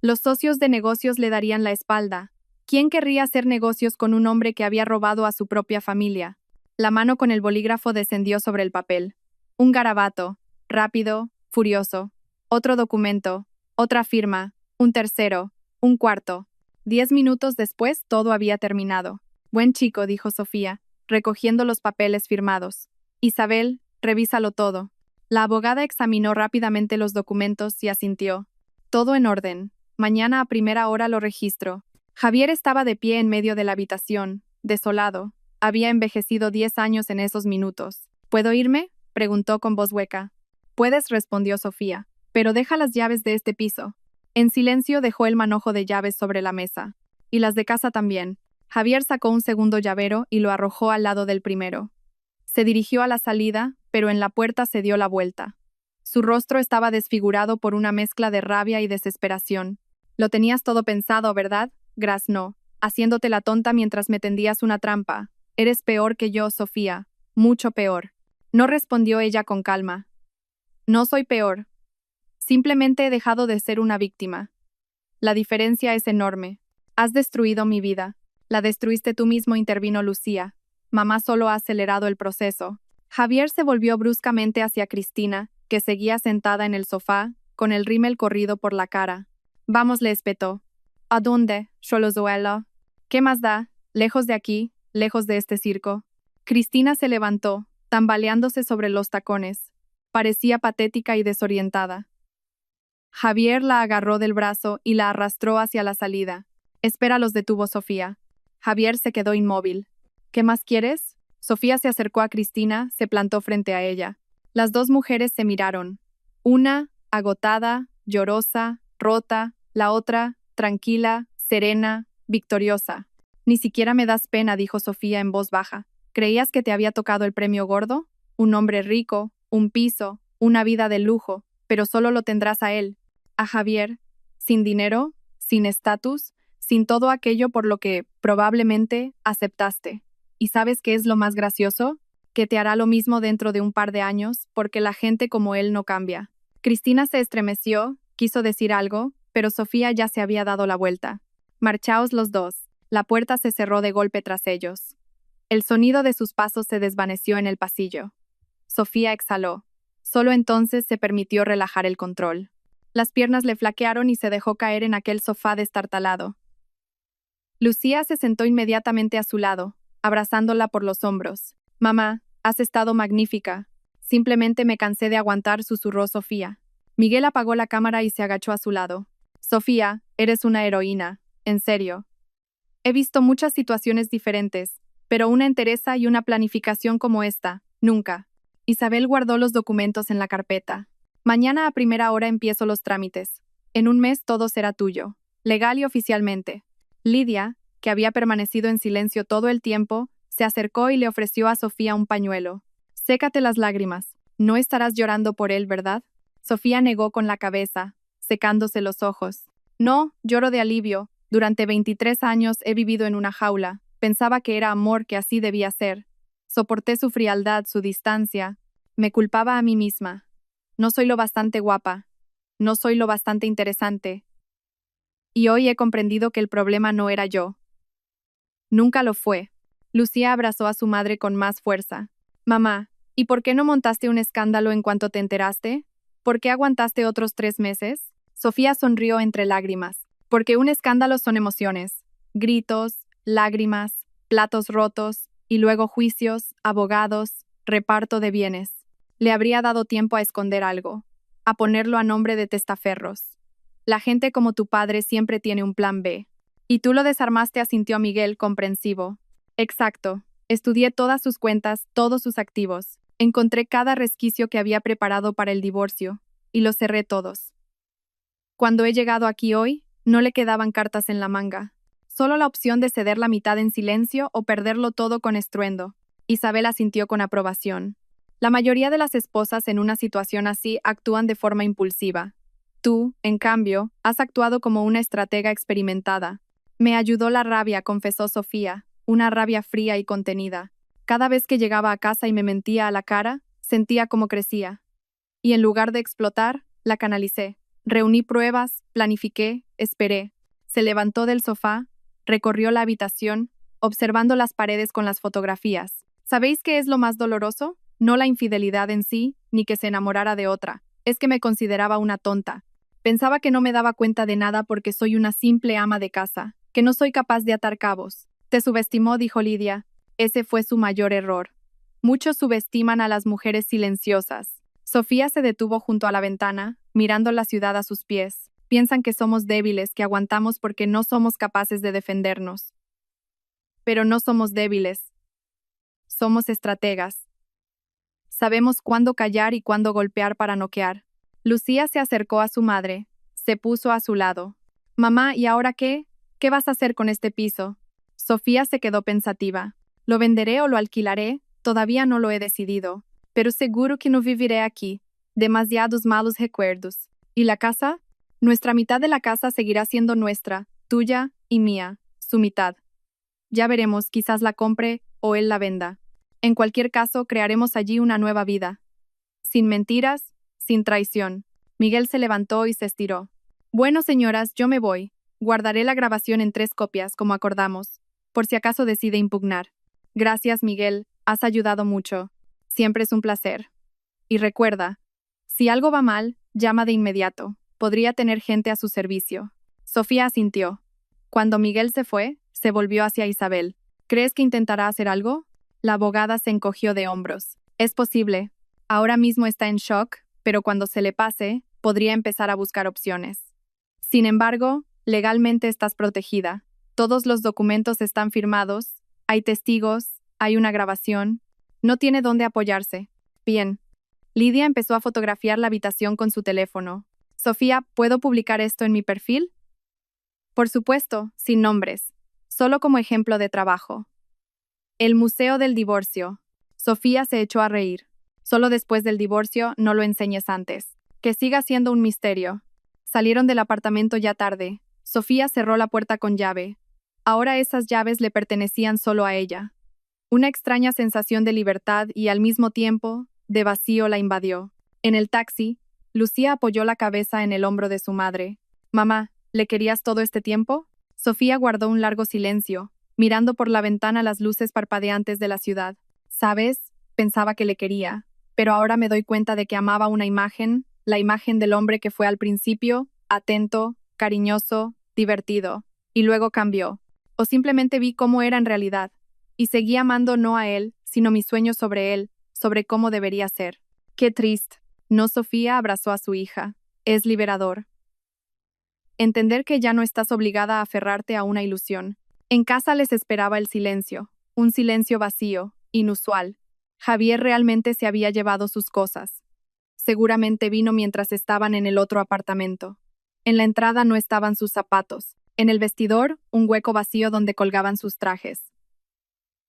Los socios de negocios le darían la espalda. ¿Quién querría hacer negocios con un hombre que había robado a su propia familia? La mano con el bolígrafo descendió sobre el papel. Un garabato, rápido, furioso. Otro documento, otra firma, un tercero, un cuarto. 10 minutos después todo había terminado. Buen chico, dijo Sofía, recogiendo los papeles firmados. Isabel, revísalo todo. La abogada examinó rápidamente los documentos y asintió. Todo en orden. Mañana a primera hora lo registro. Javier estaba de pie en medio de la habitación, desolado. Había envejecido 10 años en esos minutos. ¿Puedo irme?, preguntó con voz hueca. Puedes, respondió Sofía, pero deja las llaves de este piso. En silencio dejó el manojo de llaves sobre la mesa. Y las de casa también. Javier sacó un segundo llavero y lo arrojó al lado del primero. Se dirigió a la salida, pero en la puerta se dio la vuelta. Su rostro estaba desfigurado por una mezcla de rabia y desesperación. Lo tenías todo pensado, ¿verdad? Graznó, haciéndote la tonta mientras me tendías una trampa. Eres peor que yo, Sofía. Mucho peor. No, respondió ella con calma. No soy peor. Simplemente he dejado de ser una víctima. La diferencia es enorme. Has destruido mi vida. La destruiste tú mismo, intervino Lucía. Mamá solo ha acelerado el proceso. Javier se volvió bruscamente hacia Cristina, que seguía sentada en el sofá, con el rímel corrido por la cara. Vamos, le espetó. ¿A dónde, Xolozuelo? ¿Qué más da? Lejos de aquí, lejos de este circo. Cristina se levantó, tambaleándose sobre los tacones. Parecía patética y desorientada. Javier la agarró del brazo y la arrastró hacia la salida. Espera, los detuvo Sofía. Javier se quedó inmóvil. ¿Qué más quieres? Sofía se acercó a Cristina, se plantó frente a ella. Las dos mujeres se miraron. Una, agotada, llorosa, rota, la otra, tranquila, serena, victoriosa. Ni siquiera me das pena, dijo Sofía en voz baja. ¿Creías que te había tocado el premio gordo? Un hombre rico, un piso, una vida de lujo, pero solo lo tendrás a él, a Javier, sin dinero, sin estatus, sin todo aquello por lo que, probablemente, aceptaste. ¿Y sabes qué es lo más gracioso? Que te hará lo mismo dentro de un par de años, porque la gente como él no cambia. Cristina se estremeció, quiso decir algo, pero Sofía ya se había dado la vuelta. Marchaos los dos. La puerta se cerró de golpe tras ellos. El sonido de sus pasos se desvaneció en el pasillo. Sofía exhaló. Solo entonces se permitió relajar el control. Las piernas le flaquearon y se dejó caer en aquel sofá destartalado. Lucía se sentó inmediatamente a su lado, abrazándola por los hombros. Mamá, has estado magnífica. Simplemente me cansé de aguantar, susurró Sofía. Miguel apagó la cámara y se agachó a su lado. Sofía, eres una heroína. En serio. He visto muchas situaciones diferentes, pero una entereza y una planificación como esta, nunca. Isabel guardó los documentos en la carpeta. Mañana a primera hora empiezo los trámites. En un mes todo será tuyo, legal y oficialmente. Lidia, que había permanecido en silencio todo el tiempo, se acercó y le ofreció a Sofía un pañuelo. Sécate las lágrimas. No estarás llorando por él, ¿verdad? Sofía negó con la cabeza, secándose los ojos. No, lloro de alivio. Durante 23 años he vivido en una jaula. Pensaba que era amor, que así debía ser. Soporté su frialdad, su distancia. Me culpaba a mí misma. No soy lo bastante guapa. No soy lo bastante interesante. Y hoy he comprendido que el problema no era yo. Nunca lo fue. Lucía abrazó a su madre con más fuerza. Mamá, ¿y por qué no montaste un escándalo en cuanto te enteraste? ¿Por qué aguantaste otros 3 meses? Sofía sonrió entre lágrimas. Porque un escándalo son emociones. Gritos, lágrimas, platos rotos, y luego juicios, abogados, reparto de bienes. Le habría dado tiempo a esconder algo, a ponerlo a nombre de testaferros. La gente como tu padre siempre tiene un plan B. Y tú lo desarmaste, asintió Miguel, comprensivo. Exacto. Estudié todas sus cuentas, todos sus activos. Encontré cada resquicio que había preparado para el divorcio, y los cerré todos. Cuando he llegado aquí hoy, no le quedaban cartas en la manga. Solo la opción de ceder la mitad en silencio o perderlo todo con estruendo. Isabel asintió con aprobación. La mayoría de las esposas en una situación así actúan de forma impulsiva. Tú, en cambio, has actuado como una estratega experimentada. Me ayudó la rabia, confesó Sofía, una rabia fría y contenida. Cada vez que llegaba a casa y me mentía a la cara, Sentía cómo crecía. Y en lugar de explotar, la canalicé. Reuní pruebas, planifiqué, esperé. Se levantó del sofá, recorrió la habitación, observando las paredes con las fotografías. ¿Sabéis qué es lo más doloroso? No la infidelidad en sí, ni que se enamorara de otra. Es que me consideraba una tonta. Pensaba que no me daba cuenta de nada porque soy una simple ama de casa, que no soy capaz de atar cabos. Te subestimó, dijo Lidia. Ese fue su mayor error. Muchos subestiman a las mujeres silenciosas. Sofía se detuvo junto a la ventana, mirando la ciudad a sus pies. Piensan que somos débiles, que aguantamos porque no somos capaces de defendernos. Pero no somos débiles. Somos estrategas. Sabemos cuándo callar y cuándo golpear para noquear. Lucía se acercó a su madre. Se puso a su lado. Mamá, ¿y ahora qué? ¿Qué vas a hacer con este piso? Sofía se quedó pensativa. ¿Lo venderé o lo alquilaré? Todavía no lo he decidido. Pero seguro que no viviré aquí. Demasiados malos recuerdos. ¿Y la casa? Nuestra mitad de la casa seguirá siendo nuestra, tuya y mía, su mitad. Ya veremos, quizás la compre o él la venda. En cualquier caso, crearemos allí una nueva vida. Sin mentiras, sin traición. Miguel se levantó y se estiró. Bueno, señoras, yo me voy. Guardaré la grabación en 3 copias, como acordamos, por si acaso decide impugnar. Gracias, Miguel, has ayudado mucho. Siempre es un placer. Y recuerda, si algo va mal, llama de inmediato. Podría tener gente a su servicio. Sofía asintió. Cuando Miguel se fue, se volvió hacia Isabel. ¿Crees que intentará hacer algo? La abogada se encogió de hombros. Es posible. Ahora mismo está en shock, pero cuando se le pase, podría empezar a buscar opciones. Sin embargo, legalmente estás protegida. Todos los documentos están firmados, hay testigos, hay una grabación. No tiene dónde apoyarse. Bien. Lidia empezó a fotografiar la habitación con su teléfono. Sofía, ¿puedo publicar esto en mi perfil? Por supuesto, sin nombres. Solo como ejemplo de trabajo. El Museo del Divorcio. Sofía se echó a reír. Solo después del divorcio, no lo enseñes antes. Que siga siendo un misterio. Salieron del apartamento ya tarde. Sofía cerró la puerta con llave. Ahora esas llaves le pertenecían solo a ella. Una extraña sensación de libertad y al mismo tiempo, de vacío la invadió. En el taxi, Lucía apoyó la cabeza en el hombro de su madre. Mamá, ¿le querías todo este tiempo? Sofía guardó un largo silencio, mirando por la ventana las luces parpadeantes de la ciudad. ¿Sabes? Pensaba que le quería, pero ahora me doy cuenta de que amaba una imagen, la imagen del hombre que fue al principio, atento, cariñoso, divertido, y luego cambió. O simplemente vi cómo era en realidad, y seguí amando no a él, sino mis sueños sobre él, sobre cómo debería ser. Qué triste. No, Sofía abrazó a su hija. Es liberador. Entender que ya no estás obligada a aferrarte a una ilusión. En casa les esperaba el silencio, un silencio vacío, inusual. Javier realmente se había llevado sus cosas. Seguramente vino mientras estaban en el otro apartamento. En la entrada no estaban sus zapatos. En el vestidor, un hueco vacío donde colgaban sus trajes.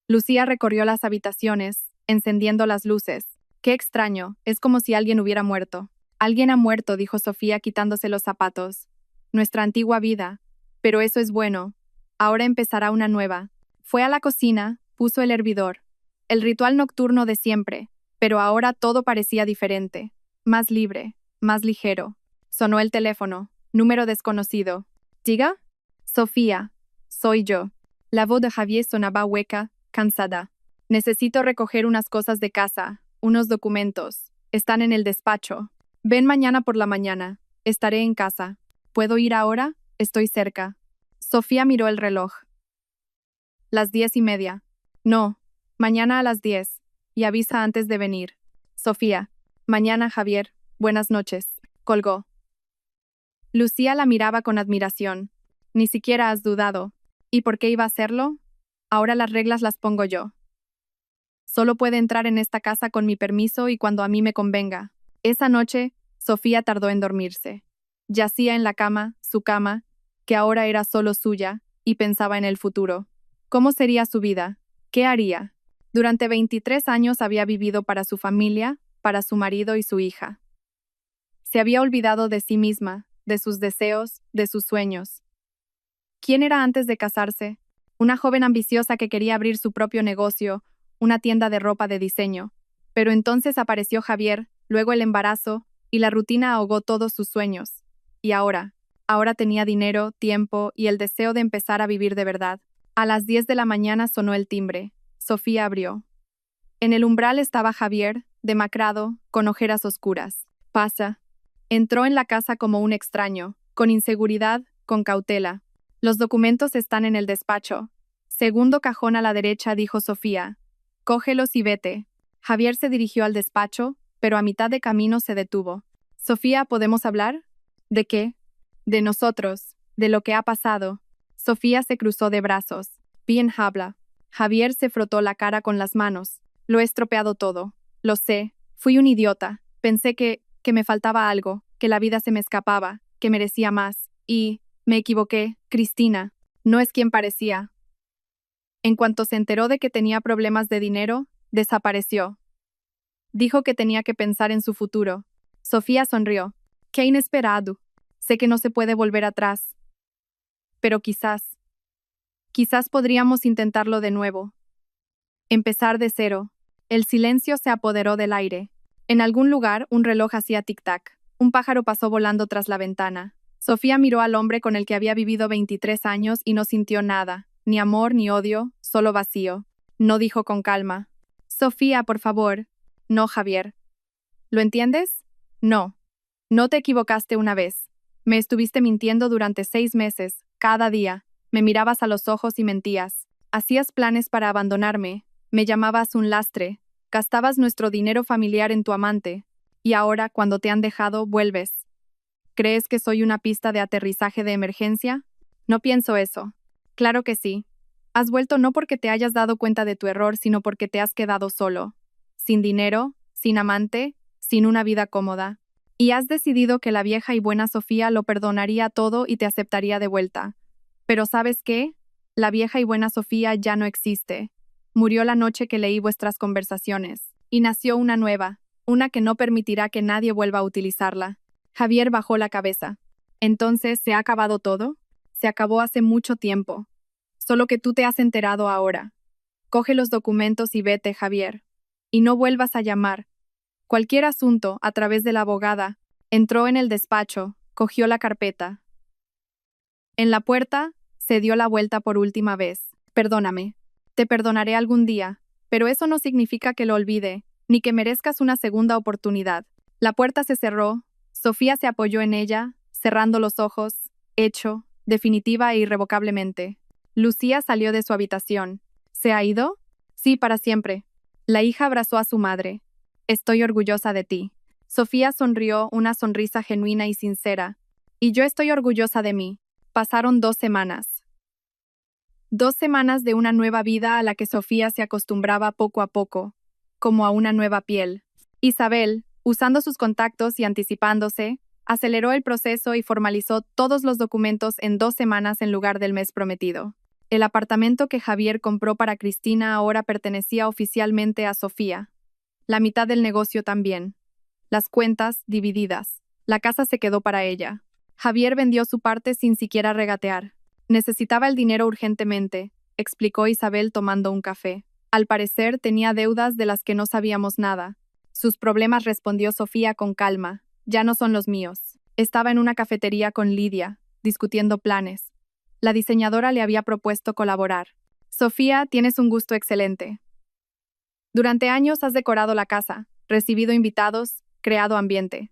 Lucía recorrió las habitaciones, encendiendo las luces. Qué extraño, es como si alguien hubiera muerto. Alguien ha muerto, dijo Sofía quitándose los zapatos. Nuestra antigua vida. Pero eso es bueno. Ahora empezará una nueva. Fue a la cocina, puso el hervidor. El ritual nocturno de siempre, pero ahora todo parecía diferente. Más libre, más ligero. Sonó el teléfono. Número desconocido. ¿Diga? Sofía. Soy yo. La voz de Javier sonaba hueca, cansada. Necesito recoger unas cosas de casa, unos documentos. Están en el despacho. Ven mañana por la mañana. Estaré en casa. ¿Puedo ir ahora? Estoy cerca. Sofía miró el reloj. Las 10:30. No, mañana a las 10. Y avisa antes de venir. Sofía. Mañana, Javier. Buenas noches. Colgó. Lucía la miraba con admiración. Ni siquiera has dudado. ¿Y por qué iba a hacerlo? Ahora las reglas las pongo yo. Solo puede entrar en esta casa con mi permiso y cuando a mí me convenga. Esa noche, Sofía tardó en dormirse. Yacía en la cama, su cama, que ahora era solo suya, y pensaba en el futuro. ¿Cómo sería su vida? ¿Qué haría? Durante 23 años había vivido para su familia, para su marido y su hija. Se había olvidado de sí misma, de sus deseos, de sus sueños. ¿Quién era antes de casarse? Una joven ambiciosa que quería abrir su propio negocio, una tienda de ropa de diseño. Pero entonces apareció Javier, luego el embarazo, y la rutina ahogó todos sus sueños. Y ahora tenía dinero, tiempo y el deseo de empezar a vivir de verdad. A las 10 de la mañana sonó el timbre. Sofía abrió. En el umbral estaba Javier, demacrado, con ojeras oscuras. Pasa. Entró en la casa como un extraño, con inseguridad, con cautela. Los documentos están en el despacho. Segundo cajón a la derecha, dijo Sofía. Cógelos y vete. Javier se dirigió al despacho, pero a mitad de camino se detuvo. Sofía, ¿podemos hablar? ¿De qué? De nosotros, de lo que ha pasado. Sofía se cruzó de brazos. Bien habla. Javier se frotó la cara con las manos. Lo he estropeado todo. Lo sé. Fui un idiota. Pensé que me faltaba algo, que la vida se me escapaba, que merecía más. Y me equivoqué, Cristina. No es quien parecía. En cuanto se enteró de que tenía problemas de dinero, desapareció. Dijo que tenía que pensar en su futuro. Sofía sonrió. Qué inesperado. Sé que no se puede volver atrás. Pero quizás podríamos intentarlo de nuevo. Empezar de cero. El silencio se apoderó del aire. En algún lugar, un reloj hacía tic-tac. Un pájaro pasó volando tras la ventana. Sofía miró al hombre con el que había vivido 23 años y no sintió nada. Ni amor ni odio, solo vacío. No dijo con calma. Sofía, por favor. No, Javier. ¿Lo entiendes? No. No te equivocaste una vez. Me estuviste mintiendo durante 6 meses, cada día. Me mirabas a los ojos y mentías. Hacías planes para abandonarme. Me llamabas un lastre. Gastabas nuestro dinero familiar en tu amante. Y ahora, cuando te han dejado, vuelves. ¿Crees que soy una pista de aterrizaje de emergencia? No pienso eso. Claro que sí. Has vuelto no porque te hayas dado cuenta de tu error, sino porque te has quedado solo. Sin dinero, sin amante, sin una vida cómoda. Y has decidido que la vieja y buena Sofía lo perdonaría todo y te aceptaría de vuelta. Pero ¿sabes qué? La vieja y buena Sofía ya no existe. Murió la noche que leí vuestras conversaciones. Y nació una nueva, una que no permitirá que nadie vuelva a utilizarla. Javier bajó la cabeza. Entonces, ¿se ha acabado todo? Se acabó hace mucho tiempo. Solo que tú te has enterado ahora. Coge los documentos y vete, Javier. Y no vuelvas a llamar. Cualquier asunto, a través de la abogada, entró en el despacho, cogió la carpeta. En la puerta, se dio la vuelta por última vez. Perdóname. Te perdonaré algún día, pero eso no significa que lo olvide, ni que merezcas una segunda oportunidad. La puerta se cerró, Sofía se apoyó en ella, cerrando los ojos, hecho, definitiva e irrevocablemente. Lucía salió de su habitación. ¿Se ha ido? Sí, para siempre. La hija abrazó a su madre. Estoy orgullosa de ti. Sofía sonrió, una sonrisa genuina y sincera. Y yo estoy orgullosa de mí. Pasaron 2 semanas. 2 semanas de una nueva vida a la que Sofía se acostumbraba poco a poco, como a una nueva piel. Isabel, usando sus contactos y anticipándose, aceleró el proceso y formalizó todos los documentos en 2 semanas en lugar del mes prometido. El apartamento que Javier compró para Cristina ahora pertenecía oficialmente a Sofía. La mitad del negocio también. Las cuentas divididas. La casa se quedó para ella. Javier vendió su parte sin siquiera regatear. Necesitaba el dinero urgentemente, explicó Isabel tomando un café. Al parecer tenía deudas de las que no sabíamos nada. Sus problemas, respondió Sofía con calma. Ya no son los míos. Estaba en una cafetería con Lidia, discutiendo planes. La diseñadora le había propuesto colaborar. Sofía, tienes un gusto excelente. Durante años has decorado la casa, recibido invitados, creado ambiente.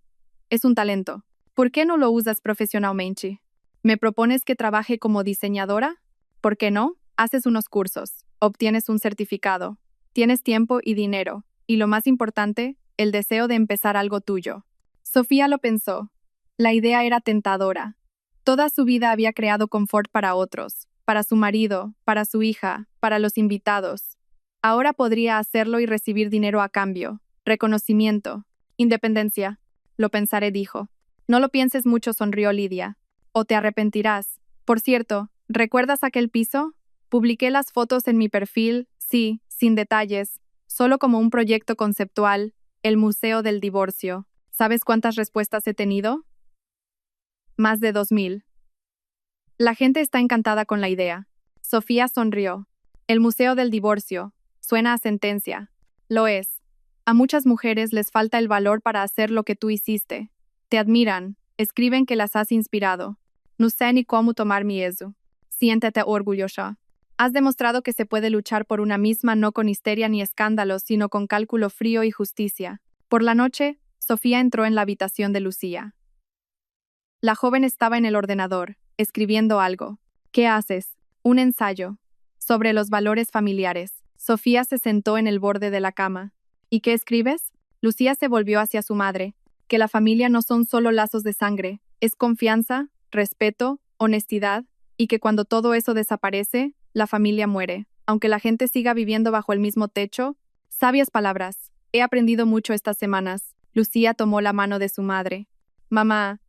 Es un talento. ¿Por qué no lo usas profesionalmente? ¿Me propones que trabaje como diseñadora? ¿Por qué no? Haces unos cursos, obtienes un certificado, tienes tiempo y dinero, y lo más importante, el deseo de empezar algo tuyo. Sofía lo pensó. La idea era tentadora. Toda su vida había creado confort para otros, para su marido, para su hija, para los invitados. Ahora podría hacerlo y recibir dinero a cambio, reconocimiento, independencia. Lo pensaré, dijo. No lo pienses mucho, sonrió Lidia. O te arrepentirás. Por cierto, ¿recuerdas aquel piso? Publiqué las fotos en mi perfil, sí, sin detalles, solo como un proyecto conceptual, el Museo del Divorcio. ¿Sabes cuántas respuestas he tenido? Más de 2000. La gente está encantada con la idea. Sofía sonrió. El Museo del Divorcio. Suena a sentencia. Lo es. A muchas mujeres les falta el valor para hacer lo que tú hiciste. Te admiran, escriben que las has inspirado. No sé ni cómo tomar mi eso. Siéntete orgullosa. Has demostrado que se puede luchar por una misma no con histeria ni escándalos, sino con cálculo frío y justicia. Por la noche, Sofía entró en la habitación de Lucía. La joven estaba en el ordenador, escribiendo algo. ¿Qué haces? Un ensayo. Sobre los valores familiares. Sofía se sentó en el borde de la cama. ¿Y qué escribes? Lucía se volvió hacia su madre. Que la familia no son solo lazos de sangre, es confianza, respeto, honestidad, y que cuando todo eso desaparece, la familia muere. Aunque la gente siga viviendo bajo el mismo techo, sabias palabras. He aprendido mucho estas semanas. Lucía tomó la mano de su madre. Mamá,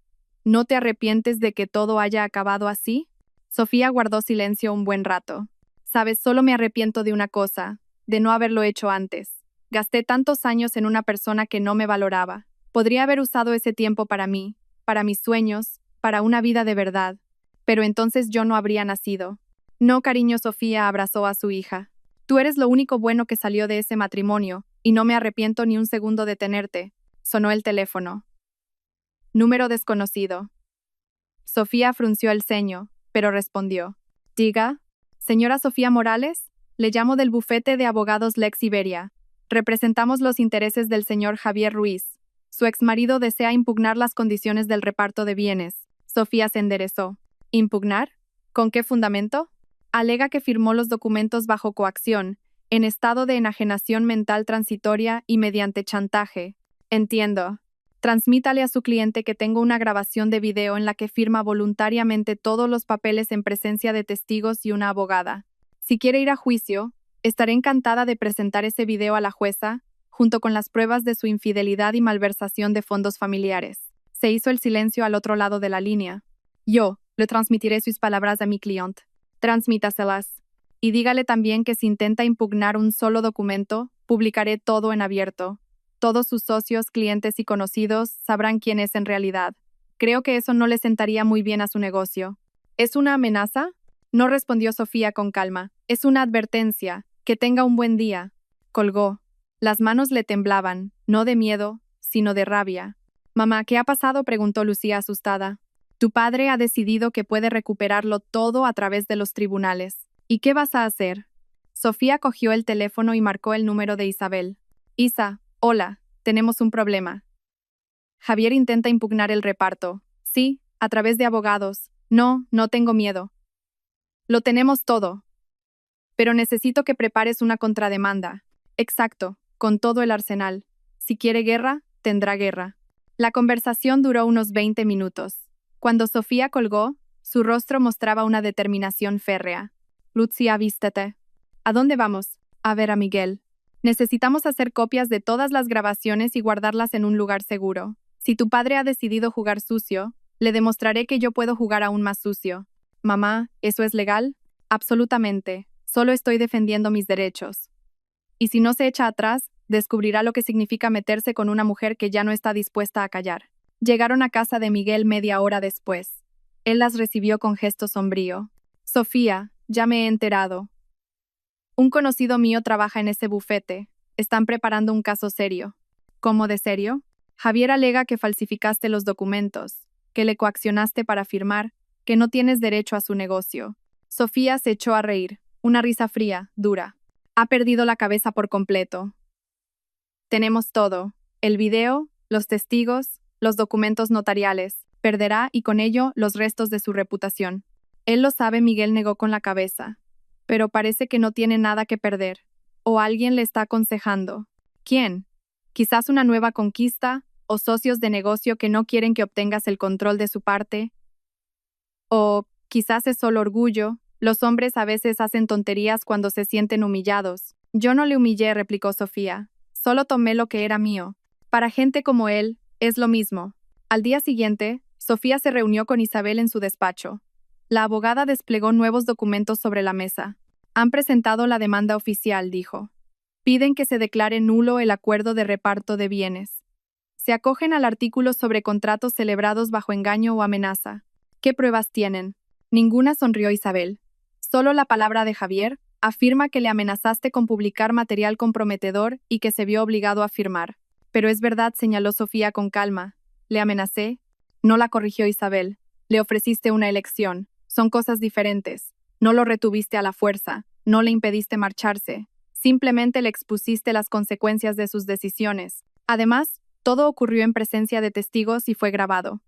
¿no te arrepientes de que todo haya acabado así? Sofía guardó silencio un buen rato. Sabes, solo me arrepiento de una cosa, de no haberlo hecho antes. Gasté tantos años en una persona que no me valoraba. Podría haber usado ese tiempo para mí, para mis sueños, para una vida de verdad. Pero entonces yo no habría nacido. No, cariño, Sofía abrazó a su hija. Tú eres lo único bueno que salió de ese matrimonio, y no me arrepiento ni un segundo de tenerte. Sonó el teléfono. Número desconocido. Sofía frunció el ceño, pero respondió. Diga. Señora Sofía Morales, le llamo del bufete de abogados Lex Iberia. Representamos los intereses del señor Javier Ruiz. Su exmarido desea impugnar las condiciones del reparto de bienes. Sofía se enderezó. ¿Impugnar? ¿Con qué fundamento? Alega que firmó los documentos bajo coacción, en estado de enajenación mental transitoria y mediante chantaje. Entiendo. Transmítale a su cliente que tengo una grabación de video en la que firma voluntariamente todos los papeles en presencia de testigos y una abogada. Si quiere ir a juicio, estaré encantada de presentar ese video a la jueza, junto con las pruebas de su infidelidad y malversación de fondos familiares. Se hizo el silencio al otro lado de la línea. Yo le transmitiré sus palabras a mi cliente. Transmítaselas. Y dígale también que si intenta impugnar un solo documento, publicaré todo en abierto. Todos sus socios, clientes y conocidos sabrán quién es en realidad. Creo que eso no le sentaría muy bien a su negocio. ¿Es una amenaza? No respondió Sofía con calma. Es una advertencia. Que tenga un buen día. Colgó. Las manos le temblaban, no de miedo, sino de rabia. Mamá, ¿qué ha pasado? Preguntó Lucía asustada. Tu padre ha decidido que puede recuperarlo todo a través de los tribunales. ¿Y qué vas a hacer? Sofía cogió el teléfono y marcó el número de Isabel. Isa, hola, tenemos un problema. Javier intenta impugnar el reparto. Sí, a través de abogados. No, no tengo miedo. Lo tenemos todo. Pero necesito que prepares una contrademanda. Exacto, con todo el arsenal. Si quiere guerra, tendrá guerra. La conversación duró unos 20 minutos. Cuando Sofía colgó, su rostro mostraba una determinación férrea. Lucía, vístete. ¿A dónde vamos? A ver a Miguel. Necesitamos hacer copias de todas las grabaciones y guardarlas en un lugar seguro. Si tu padre ha decidido jugar sucio, le demostraré que yo puedo jugar aún más sucio. Mamá, ¿eso es legal? Absolutamente. Solo estoy defendiendo mis derechos. Y si no se echa atrás, descubrirá lo que significa meterse con una mujer que ya no está dispuesta a callar. Llegaron a casa de Miguel media hora después. Él las recibió con gesto sombrío. Sofía, ya me he enterado. Un conocido mío trabaja en ese bufete. Están preparando un caso serio. ¿Cómo de serio? Javier alega que falsificaste los documentos, que le coaccionaste para firmar, que no tienes derecho a su negocio. Sofía se echó a reír, una risa fría, dura. Ha perdido la cabeza por completo. Tenemos todo: el video, los testigos, los documentos notariales. Perderá y con ello los restos de su reputación. Él lo sabe, Miguel negó con la cabeza. Pero parece que no tiene nada que perder. O alguien le está aconsejando. ¿Quién? Quizás una nueva conquista, o socios de negocio que no quieren que obtengas el control de su parte. O quizás es solo orgullo. Los hombres a veces hacen tonterías cuando se sienten humillados. Yo no le humillé, replicó Sofía. Solo tomé lo que era mío. Para gente como él, es lo mismo. Al día siguiente, Sofía se reunió con Isabel en su despacho. La abogada desplegó nuevos documentos sobre la mesa. Han presentado la demanda oficial, dijo. Piden que se declare nulo el acuerdo de reparto de bienes. Se acogen al artículo sobre contratos celebrados bajo engaño o amenaza. ¿Qué pruebas tienen? Ninguna, sonrió Isabel. Solo la palabra de Javier, Afirma que le amenazaste con publicar material comprometedor y que se vio obligado a firmar. Pero es verdad, señaló Sofía con calma. ¿Le amenacé? No, la corrigió Isabel. Le ofreciste una elección. Son cosas diferentes. No lo retuviste a la fuerza. No le impediste marcharse. Simplemente le expusiste las consecuencias de sus decisiones. Además, todo ocurrió en presencia de testigos y fue grabado.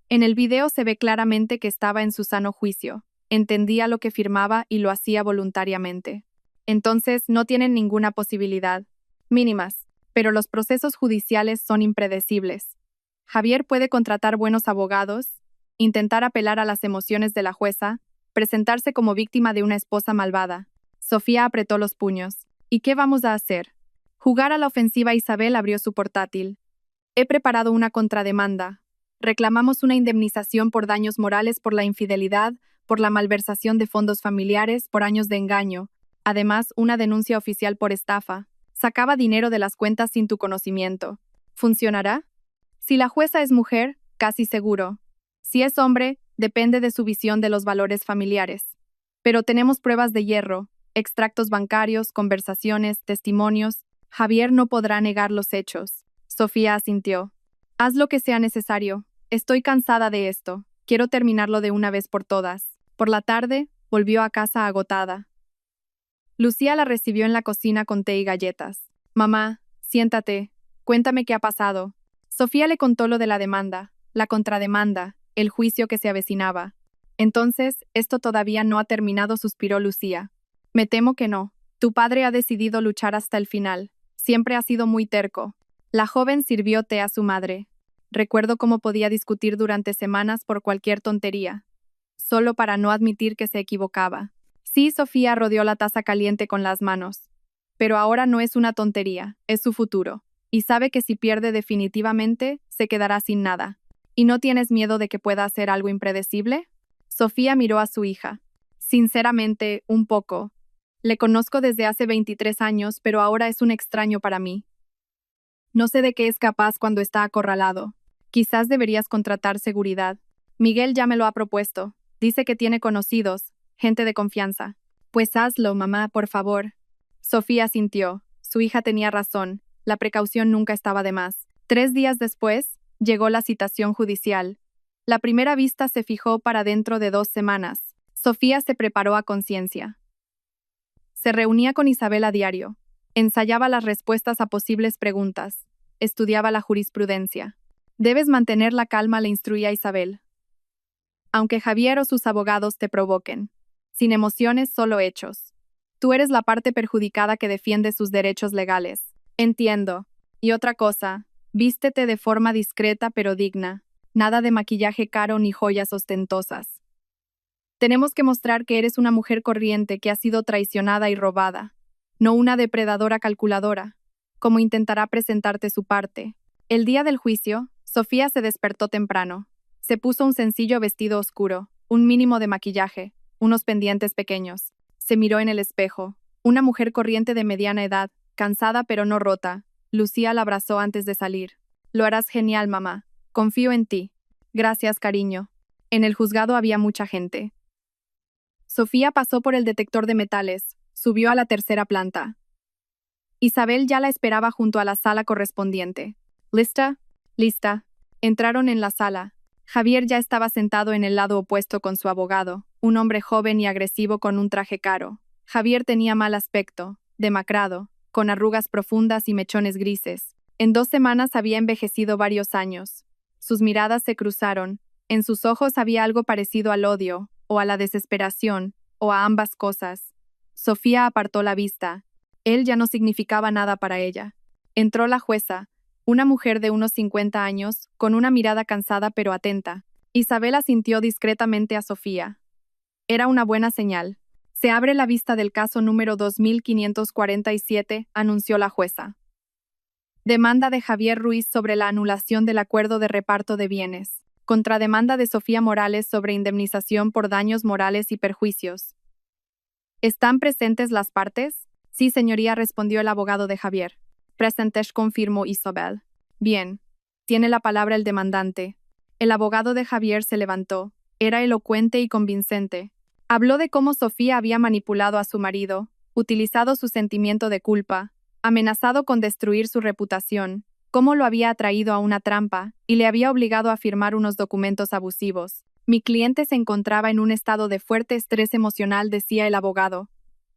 En el video se ve claramente que estaba en su sano juicio. Entendía lo que firmaba y lo hacía voluntariamente. Entonces, no tienen ninguna posibilidad. Mínimas. Pero los procesos judiciales son impredecibles. Javier puede contratar buenos abogados, intentar apelar a las emociones de la jueza, presentarse como víctima de una esposa malvada. Sofía apretó los puños. ¿Y qué vamos a hacer? Jugar a la ofensiva. Isabel abrió su portátil. He preparado una contrademanda. Reclamamos una indemnización por daños morales por la infidelidad, por la malversación de fondos familiares, por años de engaño. Además, una denuncia oficial por estafa. Sacaba dinero de las cuentas sin tu conocimiento. ¿Funcionará? Si la jueza es mujer, casi seguro. Si es hombre, depende de su visión de los valores familiares. Pero tenemos pruebas de hierro, extractos bancarios, conversaciones, testimonios. Javier no podrá negar los hechos. Sofía asintió. Haz lo que sea necesario. Estoy cansada de esto. Quiero terminarlo de una vez por todas. Por la tarde, volvió a casa agotada. Lucía la recibió en la cocina con té y galletas. Mamá, siéntate. Cuéntame qué ha pasado. Sofía le contó lo de la demanda, la contrademanda, el juicio que se avecinaba. Entonces, esto todavía no ha terminado, suspiró Lucía. Me temo que no. Tu padre ha decidido luchar hasta el final. Siempre ha sido muy terco. La joven sirvió té a su madre. Recuerdo cómo podía discutir durante semanas por cualquier tontería, solo para no admitir que se equivocaba. Sí, Sofía rodeó la taza caliente con las manos. Pero ahora no es una tontería, es su futuro. Y sabe que si pierde definitivamente, se quedará sin nada. ¿Y no tienes miedo de que pueda hacer algo impredecible? Sofía miró a su hija. Sinceramente, un poco. Le conozco desde hace 23 años, pero ahora es un extraño para mí. No sé de qué es capaz cuando está acorralado. Quizás deberías contratar seguridad. Miguel ya me lo ha propuesto. Dice que tiene conocidos, gente de confianza. Pues hazlo, mamá, por favor. Sofía sintió. Su hija tenía razón. La precaución nunca estaba de más. 3 días después, llegó la citación judicial. La primera vista se fijó para dentro de 2 semanas. Sofía se preparó a conciencia. Se reunía con Isabel a diario. Ensayaba las respuestas a posibles preguntas. Estudiaba la jurisprudencia. Debes mantener la calma, le instruía Isabel. Aunque Javier o sus abogados te provoquen. Sin emociones, solo hechos. Tú eres la parte perjudicada que defiende sus derechos legales. Entiendo. Y otra cosa, vístete de forma discreta pero digna. Nada de maquillaje caro ni joyas ostentosas. Tenemos que mostrar que eres una mujer corriente que ha sido traicionada y robada, no una depredadora calculadora, como intentará presentarte su parte. El día del juicio, Sofía se despertó temprano. Se puso un sencillo vestido oscuro, un mínimo de maquillaje, unos pendientes pequeños. Se miró en el espejo. Una mujer corriente de mediana edad, cansada pero no rota. Lucía la abrazó antes de salir. Lo harás genial, mamá. Confío en ti. Gracias, cariño. En el juzgado había mucha gente. Sofía pasó por el detector de metales, subió a la 3ª planta. Isabel ya la esperaba junto a la sala correspondiente. ¿Lista? Lista. Entraron en la sala. Javier ya estaba sentado en el lado opuesto con su abogado, un hombre joven y agresivo con un traje caro. Javier tenía mal aspecto, demacrado, con arrugas profundas y mechones grises. En 2 semanas había envejecido varios años. Sus miradas se cruzaron. En sus ojos había algo parecido al odio, o a la desesperación, o a ambas cosas. Sofía apartó la vista. Él ya no significaba nada para ella. Entró la jueza, una mujer de unos 50 años, con una mirada cansada pero atenta. Isabel asintió discretamente a Sofía. Era una buena señal. Se abre la vista del caso número 2547, anunció la jueza. Demanda de Javier Ruiz sobre la anulación del acuerdo de reparto de bienes. Contrademanda de Sofía Morales sobre indemnización por daños morales y perjuicios. ¿Están presentes las partes? Sí, señoría, respondió el abogado de Javier. Presentes, confirmó Isabel. Bien. Tiene la palabra el demandante. El abogado de Javier se levantó. Era elocuente y convincente. Habló de cómo Sofía había manipulado a su marido, utilizado su sentimiento de culpa, amenazado con destruir su reputación, cómo lo había atraído a una trampa y le había obligado a firmar unos documentos abusivos. Mi cliente se encontraba en un estado de fuerte estrés emocional, decía el abogado.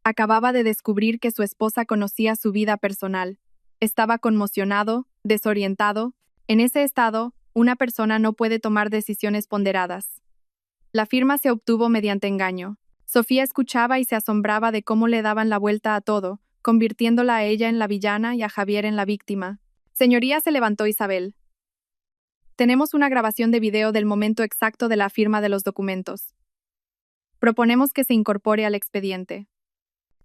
Acababa de descubrir que su esposa conocía su vida personal. Estaba conmocionado, desorientado. En ese estado, una persona no puede tomar decisiones ponderadas. La firma se obtuvo mediante engaño. Sofía escuchaba y se asombraba de cómo le daban la vuelta a todo, convirtiéndola a ella en la villana y a Javier en la víctima. Señoría, se levantó Isabel. Tenemos una grabación de video del momento exacto de la firma de los documentos. Proponemos que se incorpore al expediente.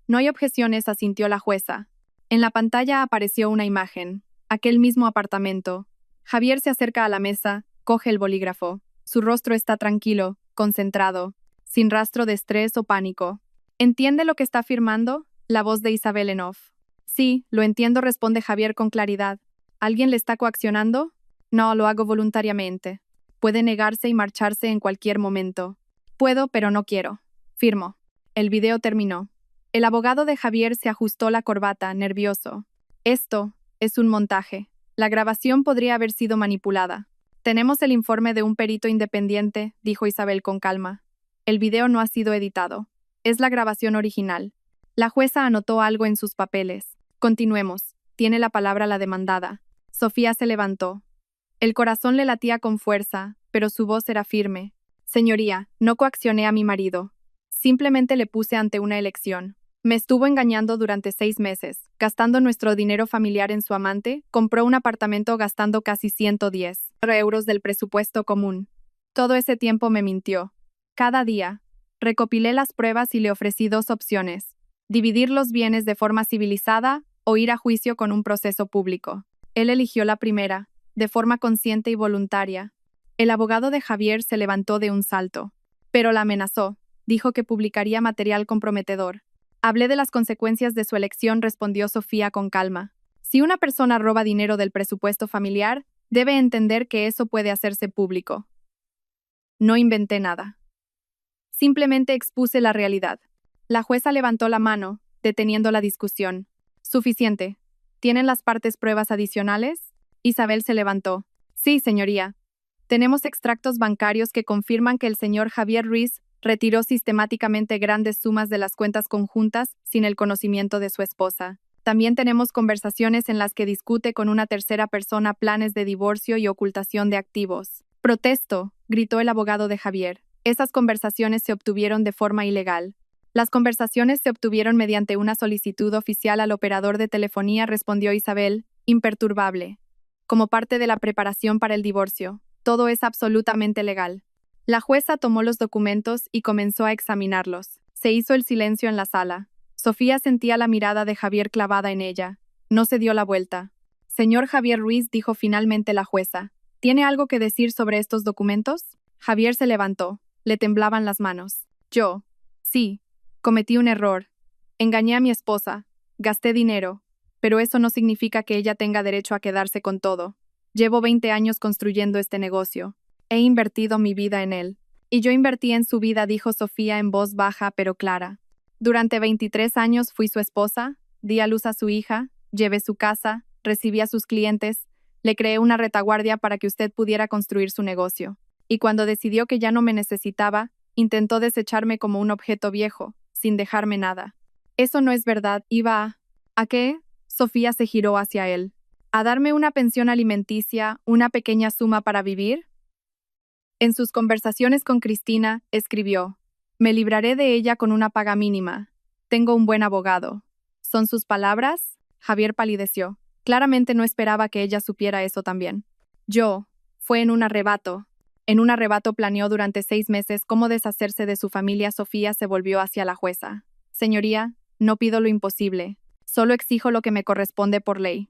No hay objeciones, asintió la jueza. En la pantalla apareció una imagen. Aquel mismo apartamento. Javier se acerca a la mesa, coge el bolígrafo. Su rostro está tranquilo, concentrado, sin rastro de estrés o pánico. ¿Entiende lo que está firmando? La voz de Isabel en off. Sí, lo entiendo, responde Javier con claridad. ¿Alguien le está coaccionando? No, lo hago voluntariamente. Puede negarse y marcharse en cualquier momento. Puedo, pero no quiero. Firmo. El video terminó. El abogado de Javier se ajustó la corbata, nervioso. Esto es un montaje. La grabación podría haber sido manipulada. Tenemos el informe de un perito independiente, dijo Isabel con calma. El video no ha sido editado. Es la grabación original. La jueza anotó algo en sus papeles. Continuemos. Tiene la palabra la demandada. Sofía se levantó. El corazón le latía con fuerza, pero su voz era firme. Señoría, no coaccioné a mi marido. Simplemente le puse ante una elección. Me estuvo engañando durante 6 meses, gastando nuestro dinero familiar en su amante, compró un apartamento gastando casi 110 euros del presupuesto común. Todo ese tiempo me mintió. Cada día. Recopilé las pruebas y le ofrecí 2 opciones: dividir los bienes de forma civilizada o ir a juicio con un proceso público. Él eligió la primera, de forma consciente y voluntaria. El abogado de Javier se levantó de un salto. Pero la amenazó. Dijo que publicaría material comprometedor. Hablé de las consecuencias de su elección, respondió Sofía con calma. Si una persona roba dinero del presupuesto familiar, debe entender que eso puede hacerse público. No inventé nada. Simplemente expuse la realidad. La jueza levantó la mano, deteniendo la discusión. Suficiente. ¿Tienen las partes pruebas adicionales? Isabel se levantó. Sí, señoría. Tenemos extractos bancarios que confirman que el señor Javier Ruiz retiró sistemáticamente grandes sumas de las cuentas conjuntas sin el conocimiento de su esposa. También tenemos conversaciones en las que discute con una tercera persona planes de divorcio y ocultación de activos. Protesto, gritó el abogado de Javier. Esas conversaciones se obtuvieron de forma ilegal. Las conversaciones se obtuvieron mediante una solicitud oficial al operador de telefonía, respondió Isabel, imperturbable. Como parte de la preparación para el divorcio. Todo es absolutamente legal. La jueza tomó los documentos y comenzó a examinarlos. Se hizo el silencio en la sala. Sofía sentía la mirada de Javier clavada en ella. No se dio la vuelta. Señor Javier Ruiz, dijo finalmente la jueza, ¿tiene algo que decir sobre estos documentos? Javier se levantó. Le temblaban las manos. Sí, cometí un error. Engañé a mi esposa. Gasté dinero. Pero eso no significa que ella tenga derecho a quedarse con todo. Llevo 20 años construyendo este negocio. He invertido mi vida en él. Y yo invertí en su vida, dijo Sofía en voz baja pero clara. Durante 23 años fui su esposa, di a luz a su hija, llevé su casa, recibí a sus clientes, le creé una retaguardia para que usted pudiera construir su negocio. Y cuando decidió que ya no me necesitaba, intentó desecharme como un objeto viejo, sin dejarme nada. Eso no es verdad, iba a... ¿A qué? Sofía se giró hacia él. ¿A darme una pensión alimenticia, una pequeña suma para vivir? En sus conversaciones con Cristina, escribió, me libraré de ella con una paga mínima. Tengo un buen abogado. ¿Son sus palabras? Javier palideció. Claramente no esperaba que ella supiera eso también. Fue en un arrebato. En un arrebato planeó durante 6 meses cómo deshacerse de su familia. Sofía se volvió hacia la jueza. Señoría, no pido lo imposible. Solo exijo lo que me corresponde por ley.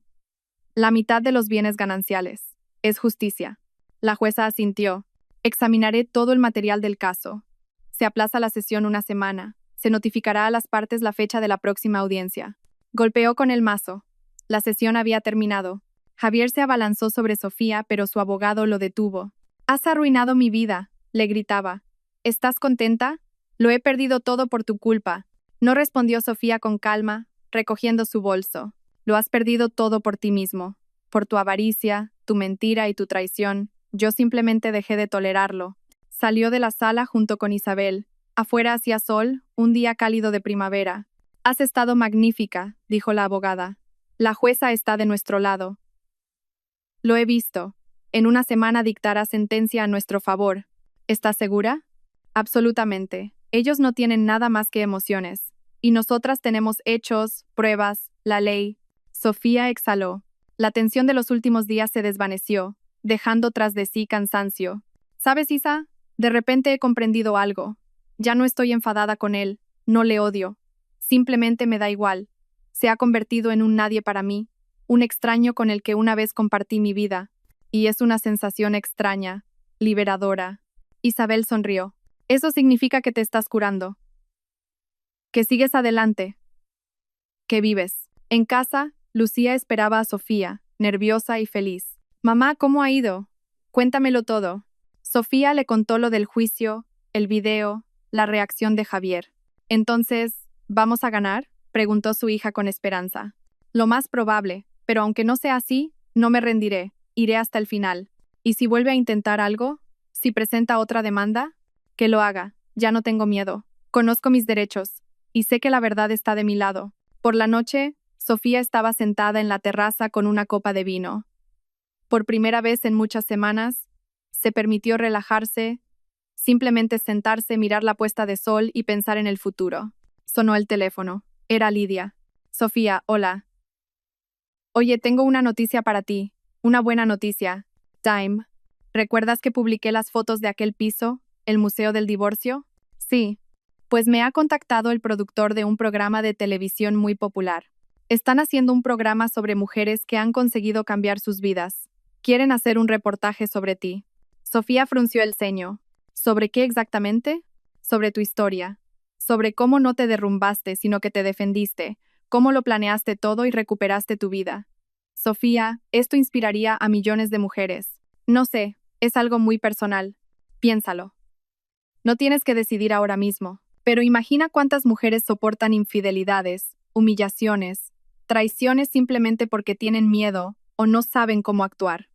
La mitad de los bienes gananciales. Es justicia. La jueza asintió. Examinaré todo el material del caso. Se aplaza la sesión una semana. Se notificará a las partes la fecha de la próxima audiencia. Golpeó con el mazo. La sesión había terminado. Javier se abalanzó sobre Sofía, pero su abogado lo detuvo. Has arruinado mi vida, le gritaba. ¿Estás contenta? Lo he perdido todo por tu culpa. No respondió Sofía con calma, recogiendo su bolso. Lo has perdido todo por ti mismo. Por tu avaricia, tu mentira y tu traición. Yo simplemente dejé de tolerarlo. Salió de la sala junto con Isabel. Afuera hacía sol, un día cálido de primavera. Has estado magnífica, dijo la abogada. La jueza está de nuestro lado. Lo he visto. En una semana dictará sentencia a nuestro favor. ¿Estás segura? Absolutamente. Ellos no tienen nada más que emociones. Y nosotras tenemos hechos, pruebas, la ley. Sofía exhaló. La tensión de los últimos días se desvaneció, dejando tras de sí cansancio. ¿Sabes, Isa? De repente he comprendido algo. Ya no estoy enfadada con él, no le odio. Simplemente me da igual. Se ha convertido en un nadie para mí, un extraño con el que una vez compartí mi vida. Y es una sensación extraña, liberadora. Isabel sonrió. Eso significa que te estás curando. Que sigues adelante. Que vives. En casa, Lucía esperaba a Sofía, nerviosa y feliz. Mamá, ¿cómo ha ido? Cuéntamelo todo. Sofía le contó lo del juicio, el video, la reacción de Javier. Entonces, ¿vamos a ganar? Preguntó su hija con esperanza. Lo más probable, pero aunque no sea así, no me rendiré, iré hasta el final. ¿Y si vuelve a intentar algo? ¿Si presenta otra demanda? Que lo haga, ya no tengo miedo. Conozco mis derechos, y sé que la verdad está de mi lado. Por la noche, Sofía estaba sentada en la terraza con una copa de vino. Por primera vez en muchas semanas, se permitió relajarse, simplemente sentarse, mirar la puesta de sol y pensar en el futuro. Sonó el teléfono. Era Lidia. Sofía, hola. Oye, tengo una noticia para ti. Una buena noticia. Time. ¿Recuerdas que publiqué las fotos de aquel piso, el Museo del Divorcio? Sí. Pues me ha contactado el productor de un programa de televisión muy popular. Están haciendo un programa sobre mujeres que han conseguido cambiar sus vidas. Quieren hacer un reportaje sobre ti. Sofía frunció el ceño. ¿Sobre qué exactamente? Sobre tu historia. Sobre cómo no te derrumbaste, sino que te defendiste, cómo lo planeaste todo y recuperaste tu vida. Sofía, esto inspiraría a millones de mujeres. No sé, es algo muy personal. Piénsalo. No tienes que decidir ahora mismo, pero imagina cuántas mujeres soportan infidelidades, humillaciones, traiciones simplemente porque tienen miedo o no saben cómo actuar.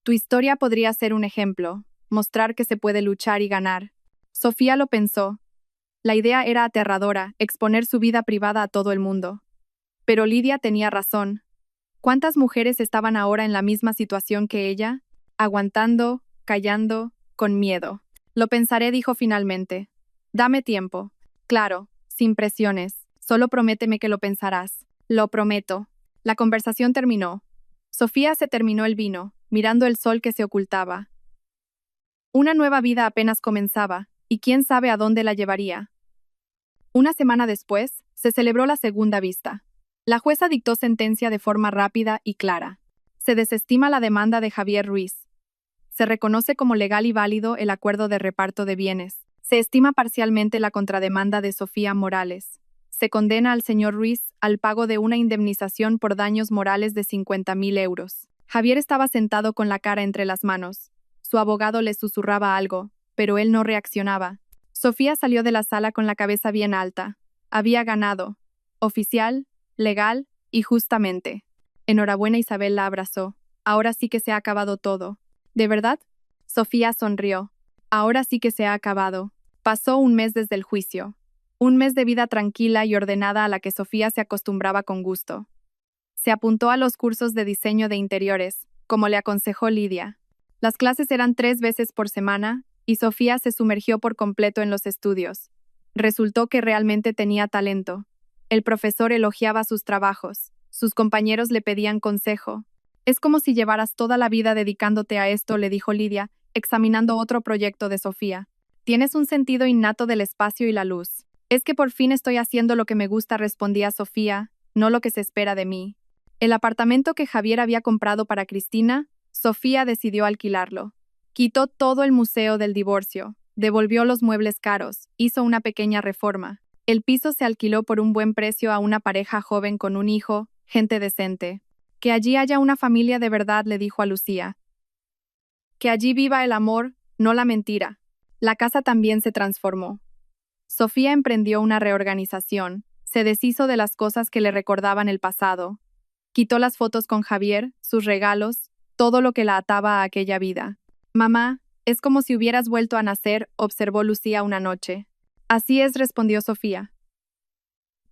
Tu historia podría ser un ejemplo, mostrar que se puede luchar y ganar. Sofía lo pensó. La idea era aterradora, exponer su vida privada a todo el mundo. Pero Lidia tenía razón. ¿Cuántas mujeres estaban ahora en la misma situación que ella? Aguantando, callando, con miedo. Lo pensaré, dijo finalmente. Dame tiempo. Claro, sin presiones. Solo prométeme que lo pensarás. Lo prometo. La conversación terminó. Sofía se terminó el vino, mirando el sol que se ocultaba. Una nueva vida apenas comenzaba, y quién sabe a dónde la llevaría. Una semana después, se celebró la segunda vista. La jueza dictó sentencia de forma rápida y clara. Se desestima la demanda de Javier Ruiz. Se reconoce como legal y válido el acuerdo de reparto de bienes. Se estima parcialmente la contrademanda de Sofía Morales. Se condena al señor Ruiz al pago de una indemnización por daños morales de 50.000 euros. Javier estaba sentado con la cara entre las manos. Su abogado le susurraba algo, pero él no reaccionaba. Sofía salió de la sala con la cabeza bien alta. Había ganado. Oficial, legal y justamente. Enhorabuena, Isabel la abrazó. Ahora sí que se ha acabado todo. ¿De verdad? Sofía sonrió. Ahora sí que se ha acabado. Pasó un mes desde el juicio. Un mes de vida tranquila y ordenada a la que Sofía se acostumbraba con gusto. Se apuntó a los cursos de diseño de interiores, como le aconsejó Lidia. Las clases eran 3 veces por semana, y Sofía se sumergió por completo en los estudios. Resultó que realmente tenía talento. El profesor elogiaba sus trabajos. Sus compañeros le pedían consejo. Es como si llevaras toda la vida dedicándote a esto, le dijo Lidia, examinando otro proyecto de Sofía. Tienes un sentido innato del espacio y la luz. Es que por fin estoy haciendo lo que me gusta, respondía Sofía, no lo que se espera de mí. El apartamento que Javier había comprado para Cristina, Sofía decidió alquilarlo. Quitó todo el Museo del Divorcio, devolvió los muebles caros, hizo una pequeña reforma. El piso se alquiló por un buen precio a una pareja joven con un hijo, gente decente. Que allí haya una familia de verdad, le dijo a Lucía. Que allí viva el amor, no la mentira. La casa también se transformó. Sofía emprendió una reorganización, se deshizo de las cosas que le recordaban el pasado, quitó las fotos con Javier, sus regalos, todo lo que la ataba a aquella vida. Mamá, es como si hubieras vuelto a nacer, observó Lucía una noche. Así es, respondió Sofía.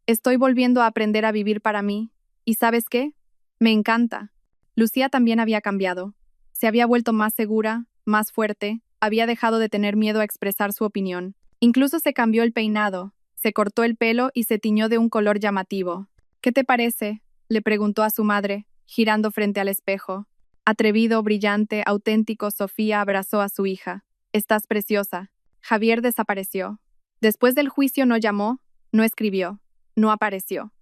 Estoy volviendo a aprender a vivir para mí. ¿Y sabes qué? Me encanta. Lucía también había cambiado. Se había vuelto más segura, más fuerte, había dejado de tener miedo a expresar su opinión. Incluso se cambió el peinado, se cortó el pelo y se tiñó de un color llamativo. ¿Qué te parece?, le preguntó a su madre, girando frente al espejo. Atrevido, brillante, auténtico, Sofía abrazó a su hija. Estás preciosa. Javier desapareció. Después del juicio no llamó, no escribió, no apareció.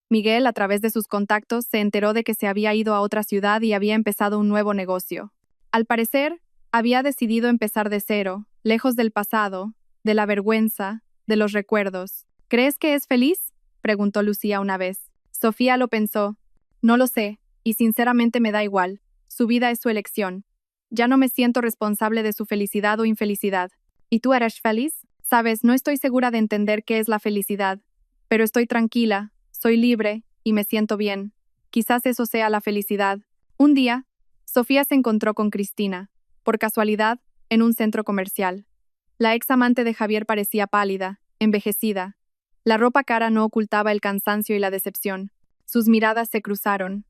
Miguel, a través de sus contactos, se enteró de que se había ido a otra ciudad y había empezado un nuevo negocio. Al parecer, había decidido empezar de cero, lejos del pasado, de la vergüenza, de los recuerdos. ¿Crees que es feliz?, preguntó Lucía una vez. Sofía lo pensó. No lo sé, y sinceramente me da igual. Su vida es su elección. Ya no me siento responsable de su felicidad o infelicidad. ¿Y tú eres feliz? Sabes, no estoy segura de entender qué es la felicidad, pero estoy tranquila, soy libre y me siento bien. Quizás eso sea la felicidad. Un día, Sofía se encontró con Cristina, por casualidad, en un centro comercial. La ex amante de Javier parecía pálida, envejecida. La ropa cara no ocultaba el cansancio y la decepción. Sus miradas se cruzaron.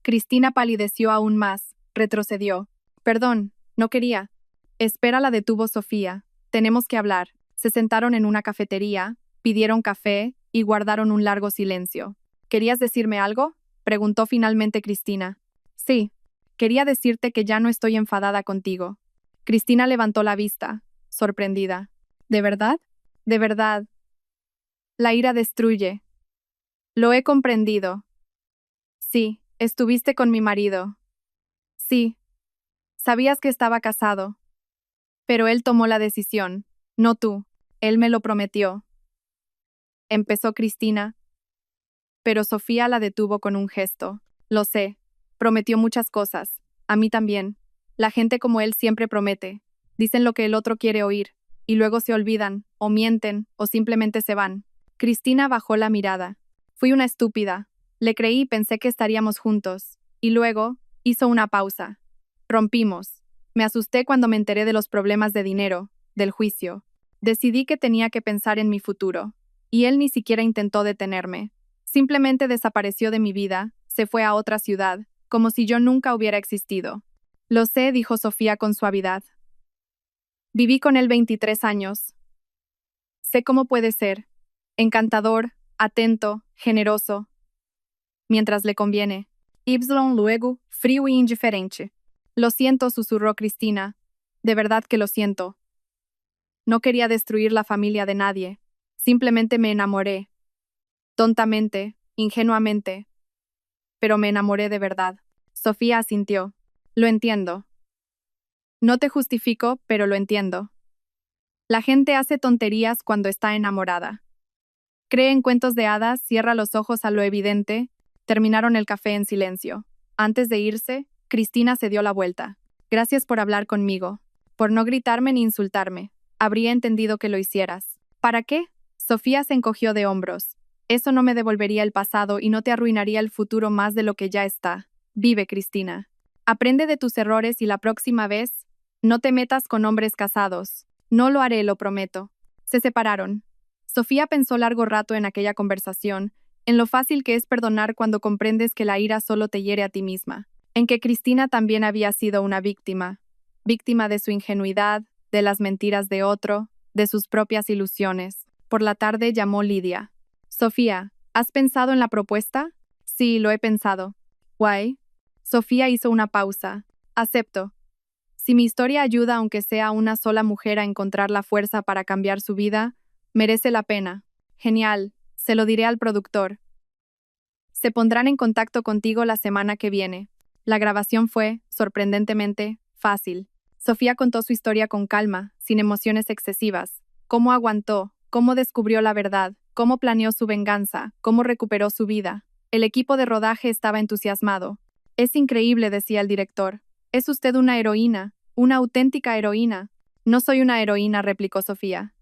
Cristina palideció aún más, retrocedió. Perdón, no quería. Espera, la detuvo Sofía. Tenemos que hablar. Se sentaron en una cafetería, pidieron café y guardaron un largo silencio. ¿Querías decirme algo?, preguntó finalmente Cristina. Sí, quería decirte que ya no estoy enfadada contigo. Cristina levantó la vista, sorprendida. ¿De verdad? De verdad. La ira destruye. Lo he comprendido. Sí, estuviste con mi marido. Sí. Sabías que estaba casado. Pero él tomó la decisión, no tú. Él me lo prometió. Empezó Cristina, pero Sofía la detuvo con un gesto. Lo sé. Prometió muchas cosas. A mí también. La gente como él siempre promete. Dicen lo que el otro quiere oír, y luego se olvidan, o mienten, o simplemente se van. Cristina bajó la mirada. Fui una estúpida. Le creí y pensé que estaríamos juntos. Y luego, hizo una pausa. Rompimos. Me asusté cuando me enteré de los problemas de dinero, del juicio. Decidí que tenía que pensar en mi futuro. Y él ni siquiera intentó detenerme. Simplemente desapareció de mi vida, se fue a otra ciudad, como si yo nunca hubiera existido. Lo sé, dijo Sofía con suavidad. Viví con él 23 años. Sé cómo puede ser. Encantador, atento, generoso. Mientras le conviene. Y luego, frío y indiferente. Lo siento, susurró Cristina. De verdad que lo siento. No quería destruir la familia de nadie. Simplemente me enamoré. Tontamente, ingenuamente. Pero me enamoré de verdad. Sofía asintió. Lo entiendo. No te justifico, pero lo entiendo. La gente hace tonterías cuando está enamorada. Cree en cuentos de hadas, cierra los ojos a lo evidente. Terminaron el café en silencio. Antes de irse, Cristina se dio la vuelta. Gracias por hablar conmigo. Por no gritarme ni insultarme. Habría entendido que lo hicieras. ¿Para qué? Sofía se encogió de hombros. Eso no me devolvería el pasado y no te arruinaría el futuro más de lo que ya está. Vive, Cristina. Aprende de tus errores y la próxima vez, no te metas con hombres casados. No lo haré, lo prometo. Se separaron. Sofía pensó largo rato en aquella conversación, en lo fácil que es perdonar cuando comprendes que la ira solo te hiere a ti misma, en que Cristina también había sido una víctima, víctima de su ingenuidad, de las mentiras de otro, de sus propias ilusiones. Por la tarde llamó Lidia. Sofía, ¿has pensado en la propuesta? Sí, lo he pensado. ¿Guay? Sofía hizo una pausa. Acepto. Si mi historia ayuda aunque sea a una sola mujer a encontrar la fuerza para cambiar su vida, merece la pena. Genial. Se lo diré al productor. Se pondrán en contacto contigo la semana que viene. La grabación fue, sorprendentemente, fácil. Sofía contó su historia con calma, sin emociones excesivas. Cómo aguantó, cómo descubrió la verdad, cómo planeó su venganza, cómo recuperó su vida. El equipo de rodaje estaba entusiasmado. Es increíble, decía el director. Es usted una heroína, una auténtica heroína. No soy una heroína, replicó Sofía.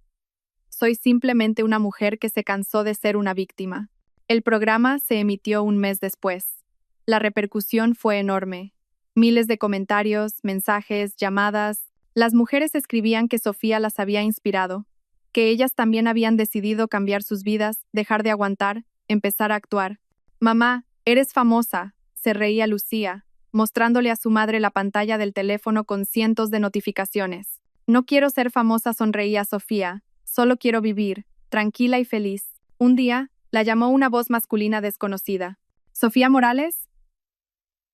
Soy simplemente una mujer que se cansó de ser una víctima. El programa se emitió un mes después. La repercusión fue enorme. Miles de comentarios, mensajes, llamadas. Las mujeres escribían que Sofía las había inspirado, que ellas también habían decidido cambiar sus vidas, dejar de aguantar, empezar a actuar. Mamá, eres famosa, se reía Lucía, mostrándole a su madre la pantalla del teléfono con cientos de notificaciones. No quiero ser famosa, sonreía Sofía, solo quiero vivir, tranquila y feliz. Un día, la llamó una voz masculina desconocida. ¿Sofía Morales?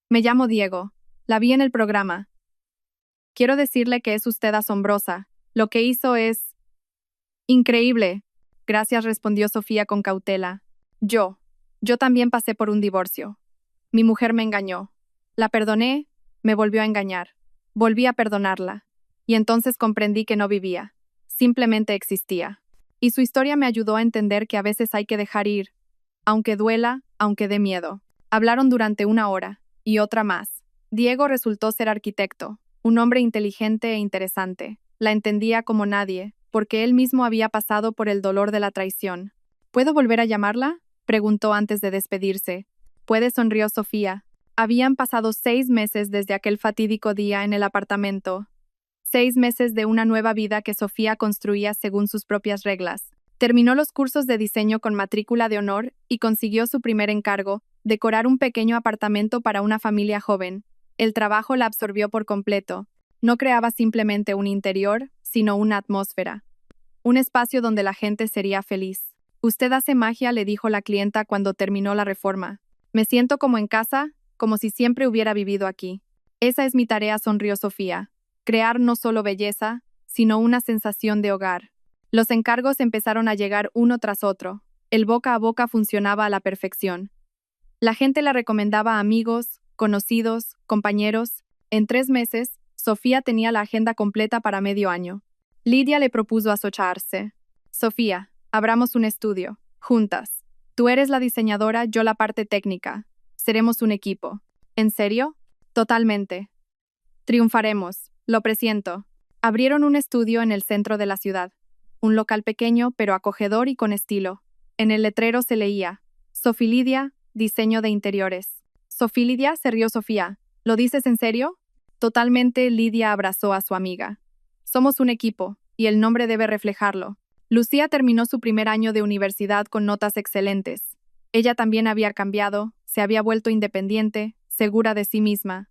Me llamo Diego. La vi en el programa. Quiero decirle que es usted asombrosa. Lo que hizo es increíble. Gracias, respondió Sofía con cautela. Yo también pasé por un divorcio. Mi mujer me engañó. La perdoné, me volvió a engañar. Volví a perdonarla. Y entonces comprendí que no vivía. Simplemente existía. Y su historia me ayudó a entender que a veces hay que dejar ir, aunque duela, aunque dé miedo. Hablaron durante una hora, y otra más. Diego resultó ser arquitecto, un hombre inteligente e interesante. La entendía como nadie, porque él mismo había pasado por el dolor de la traición. ¿Puedo volver a llamarla?, preguntó antes de despedirse. Puede, sonrió Sofía. Habían pasado 6 meses desde aquel fatídico día en el apartamento. 6 meses de una nueva vida que Sofía construía según sus propias reglas. Terminó los cursos de diseño con matrícula de honor y consiguió su primer encargo, decorar un pequeño apartamento para una familia joven. El trabajo la absorbió por completo. No creaba simplemente un interior, sino una atmósfera. Un espacio donde la gente sería feliz. Usted hace magia, le dijo la clienta cuando terminó la reforma. Me siento como en casa, como si siempre hubiera vivido aquí. Esa es mi tarea, sonrió Sofía. Crear no solo belleza, sino una sensación de hogar. Los encargos empezaron a llegar uno tras otro. El boca a boca funcionaba a la perfección. La gente la recomendaba a amigos, conocidos, compañeros. En 3 meses, Sofía tenía la agenda completa para medio año. Lidia le propuso asociarse. Sofía, abramos un estudio, juntas. Tú eres la diseñadora, yo la parte técnica. Seremos un equipo. ¿En serio? Totalmente. Triunfaremos, lo presiento. Abrieron un estudio en el centro de la ciudad. Un local pequeño, pero acogedor y con estilo. En el letrero se leía: Sofi Lidia, diseño de interiores. Sofi Lidia, se rió Sofía. ¿Lo dices en serio? Totalmente, Lidia abrazó a su amiga. Somos un equipo, y el nombre debe reflejarlo. Lucía terminó su primer año de universidad con notas excelentes. Ella también había cambiado, se había vuelto independiente, segura de sí misma.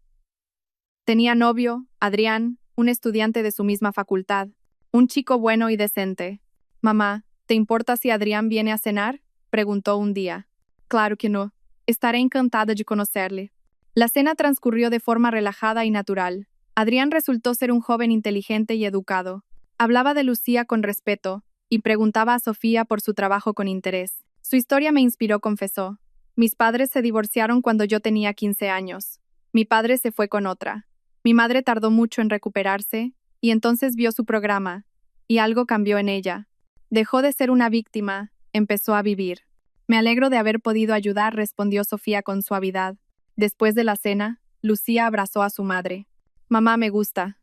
Tenía novio, Adrián, un estudiante de su misma facultad, un chico bueno y decente. Mamá, ¿te importa si Adrián viene a cenar?, preguntó un día. Claro que no. Estaré encantada de conocerle. La cena transcurrió de forma relajada y natural. Adrián resultó ser un joven inteligente y educado. Hablaba de Lucía con respeto y preguntaba a Sofía por su trabajo con interés. Su historia me inspiró, confesó. Mis padres se divorciaron cuando yo tenía 15 años. Mi padre se fue con otra. Mi madre tardó mucho en recuperarse, y entonces vio su programa, y algo cambió en ella. Dejó de ser una víctima, empezó a vivir. Me alegro de haber podido ayudar, respondió Sofía con suavidad. Después de la cena, Lucía abrazó a su madre. Mamá, me gusta.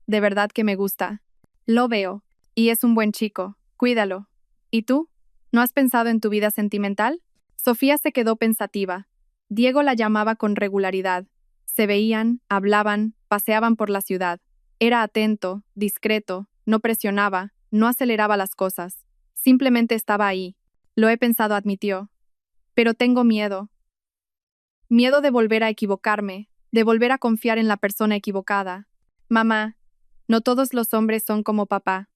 De verdad que me gusta. Lo veo. Y es un buen chico. Cuídalo. ¿Y tú? ¿No has pensado en tu vida sentimental? Sofía se quedó pensativa. Diego la llamaba con regularidad. Se veían, hablaban, paseaban por la ciudad. Era atento, discreto, no presionaba, no aceleraba las cosas. Simplemente estaba ahí. Lo he pensado, admitió. Pero tengo miedo. Miedo de volver a equivocarme, de volver a confiar en la persona equivocada. Mamá, no todos los hombres son como papá.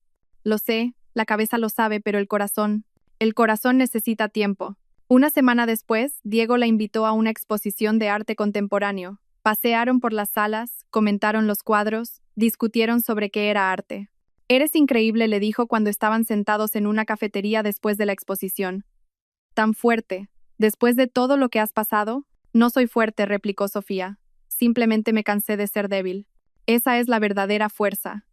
Lo sé, la cabeza lo sabe, pero el corazón necesita tiempo. Una semana después, Diego la invitó a una exposición de arte contemporáneo. Pasearon por las salas, comentaron los cuadros, discutieron sobre qué era arte. Eres increíble, le dijo cuando estaban sentados en una cafetería después de la exposición. Tan fuerte. Después de todo lo que has pasado, no soy fuerte, replicó Sofía. Simplemente me cansé de ser débil. Esa es la verdadera fuerza.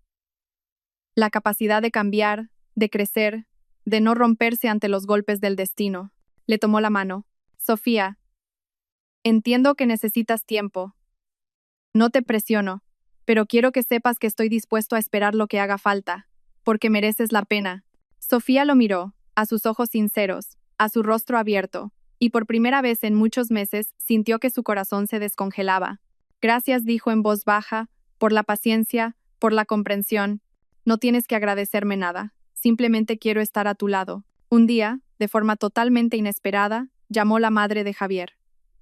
La capacidad de cambiar, de crecer, de no romperse ante los golpes del destino. Le tomó la mano. Sofía, entiendo que necesitas tiempo. No te presiono, pero quiero que sepas que estoy dispuesto a esperar lo que haga falta, porque mereces la pena. Sofía lo miró, a sus ojos sinceros, a su rostro abierto, y por primera vez en muchos meses sintió que su corazón se descongelaba. Gracias, dijo en voz baja, por la paciencia, por la comprensión. No tienes que agradecerme nada, simplemente quiero estar a tu lado. Un día, de forma totalmente inesperada, llamó la madre de Javier,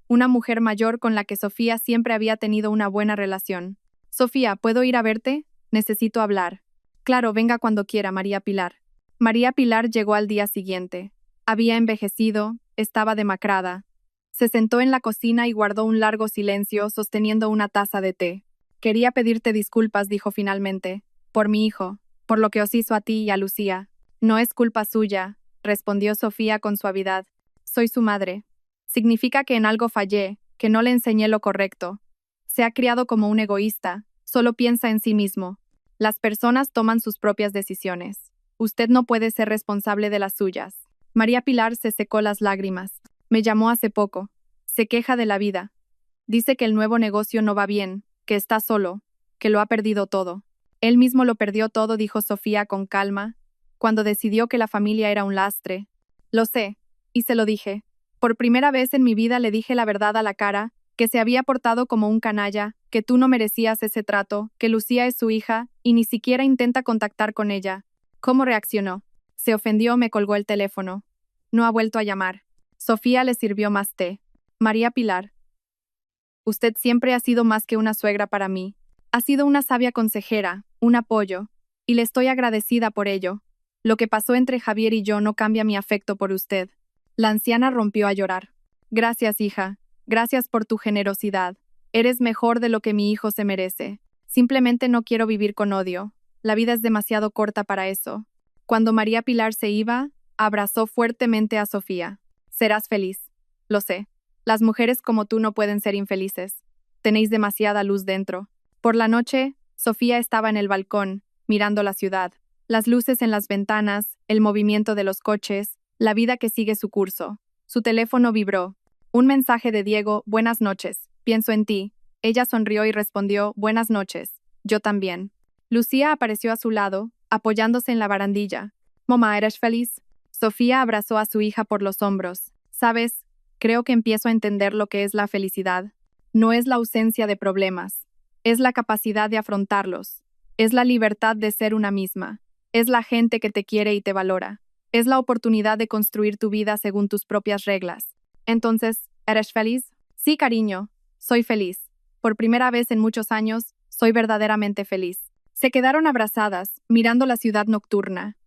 una mujer mayor con la que Sofía siempre había tenido una buena relación. Sofía, ¿puedo ir a verte? Necesito hablar. Claro, venga cuando quiera, María Pilar. María Pilar llegó al día siguiente. Había envejecido, estaba demacrada. Se sentó en la cocina y guardó un largo silencio sosteniendo una taza de té. Quería pedirte disculpas, dijo finalmente, por mi hijo, por lo que os hizo a ti y a Lucía. No es culpa suya, respondió Sofía con suavidad. Soy su madre. Significa que en algo fallé, que no le enseñé lo correcto. Se ha criado como un egoísta, solo piensa en sí mismo. Las personas toman sus propias decisiones. Usted no puede ser responsable de las suyas. María Pilar se secó las lágrimas. Me llamó hace poco. Se queja de la vida. Dice que el nuevo negocio no va bien, que está solo, que lo ha perdido todo. Él mismo lo perdió todo, dijo Sofía con calma, cuando decidió que la familia era un lastre. Lo sé, y se lo dije. Por primera vez en mi vida le dije la verdad a la cara, que se había portado como un canalla, que tú no merecías ese trato, que Lucía es su hija, y ni siquiera intenta contactar con ella. ¿Cómo reaccionó? Se ofendió, me colgó el teléfono. No ha vuelto a llamar. Sofía le sirvió más té. María Pilar. Usted siempre ha sido más que una suegra para mí. Ha sido una sabia consejera, un apoyo, y le estoy agradecida por ello. Lo que pasó entre Javier y yo no cambia mi afecto por usted. La anciana rompió a llorar. Gracias, hija. Gracias por tu generosidad. Eres mejor de lo que mi hijo se merece. Simplemente no quiero vivir con odio. La vida es demasiado corta para eso. Cuando María Pilar se iba, abrazó fuertemente a Sofía. Serás feliz. Lo sé. Las mujeres como tú no pueden ser infelices. Tenéis demasiada luz dentro. Por la noche, Sofía estaba en el balcón, mirando la ciudad. Las luces en las ventanas, el movimiento de los coches, la vida que sigue su curso. Su teléfono vibró. Un mensaje de Diego, buenas noches. Pienso en ti. Ella sonrió y respondió, buenas noches. Yo también. Lucía apareció a su lado, apoyándose en la barandilla. Mamá, ¿eres feliz? Sofía abrazó a su hija por los hombros. ¿Sabes? Creo que empiezo a entender lo que es la felicidad. No es la ausencia de problemas. Es la capacidad de afrontarlos. Es la libertad de ser una misma. Es la gente que te quiere y te valora. Es la oportunidad de construir tu vida según tus propias reglas. Entonces, ¿eres feliz? Sí, cariño. Soy feliz. Por primera vez en muchos años, soy verdaderamente feliz. Se quedaron abrazadas, mirando la ciudad nocturna.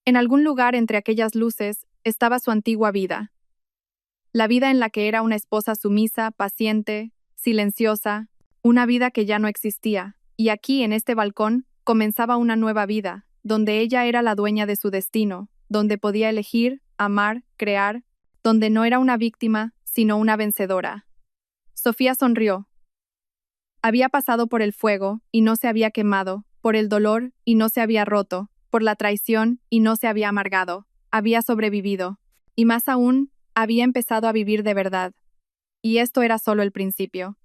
En algún lugar entre aquellas luces estaba su antigua vida. La vida en la que era una esposa sumisa, paciente, silenciosa, una vida que ya no existía, y aquí, en este balcón, comenzaba una nueva vida, donde ella era la dueña de su destino, donde podía elegir, amar, crear, donde no era una víctima, sino una vencedora. Sofía sonrió. Había pasado por el fuego y no se había quemado, por el dolor y no se había roto, por la traición y no se había amargado, había sobrevivido, y más aún, había empezado a vivir de verdad. Y esto era solo el principio.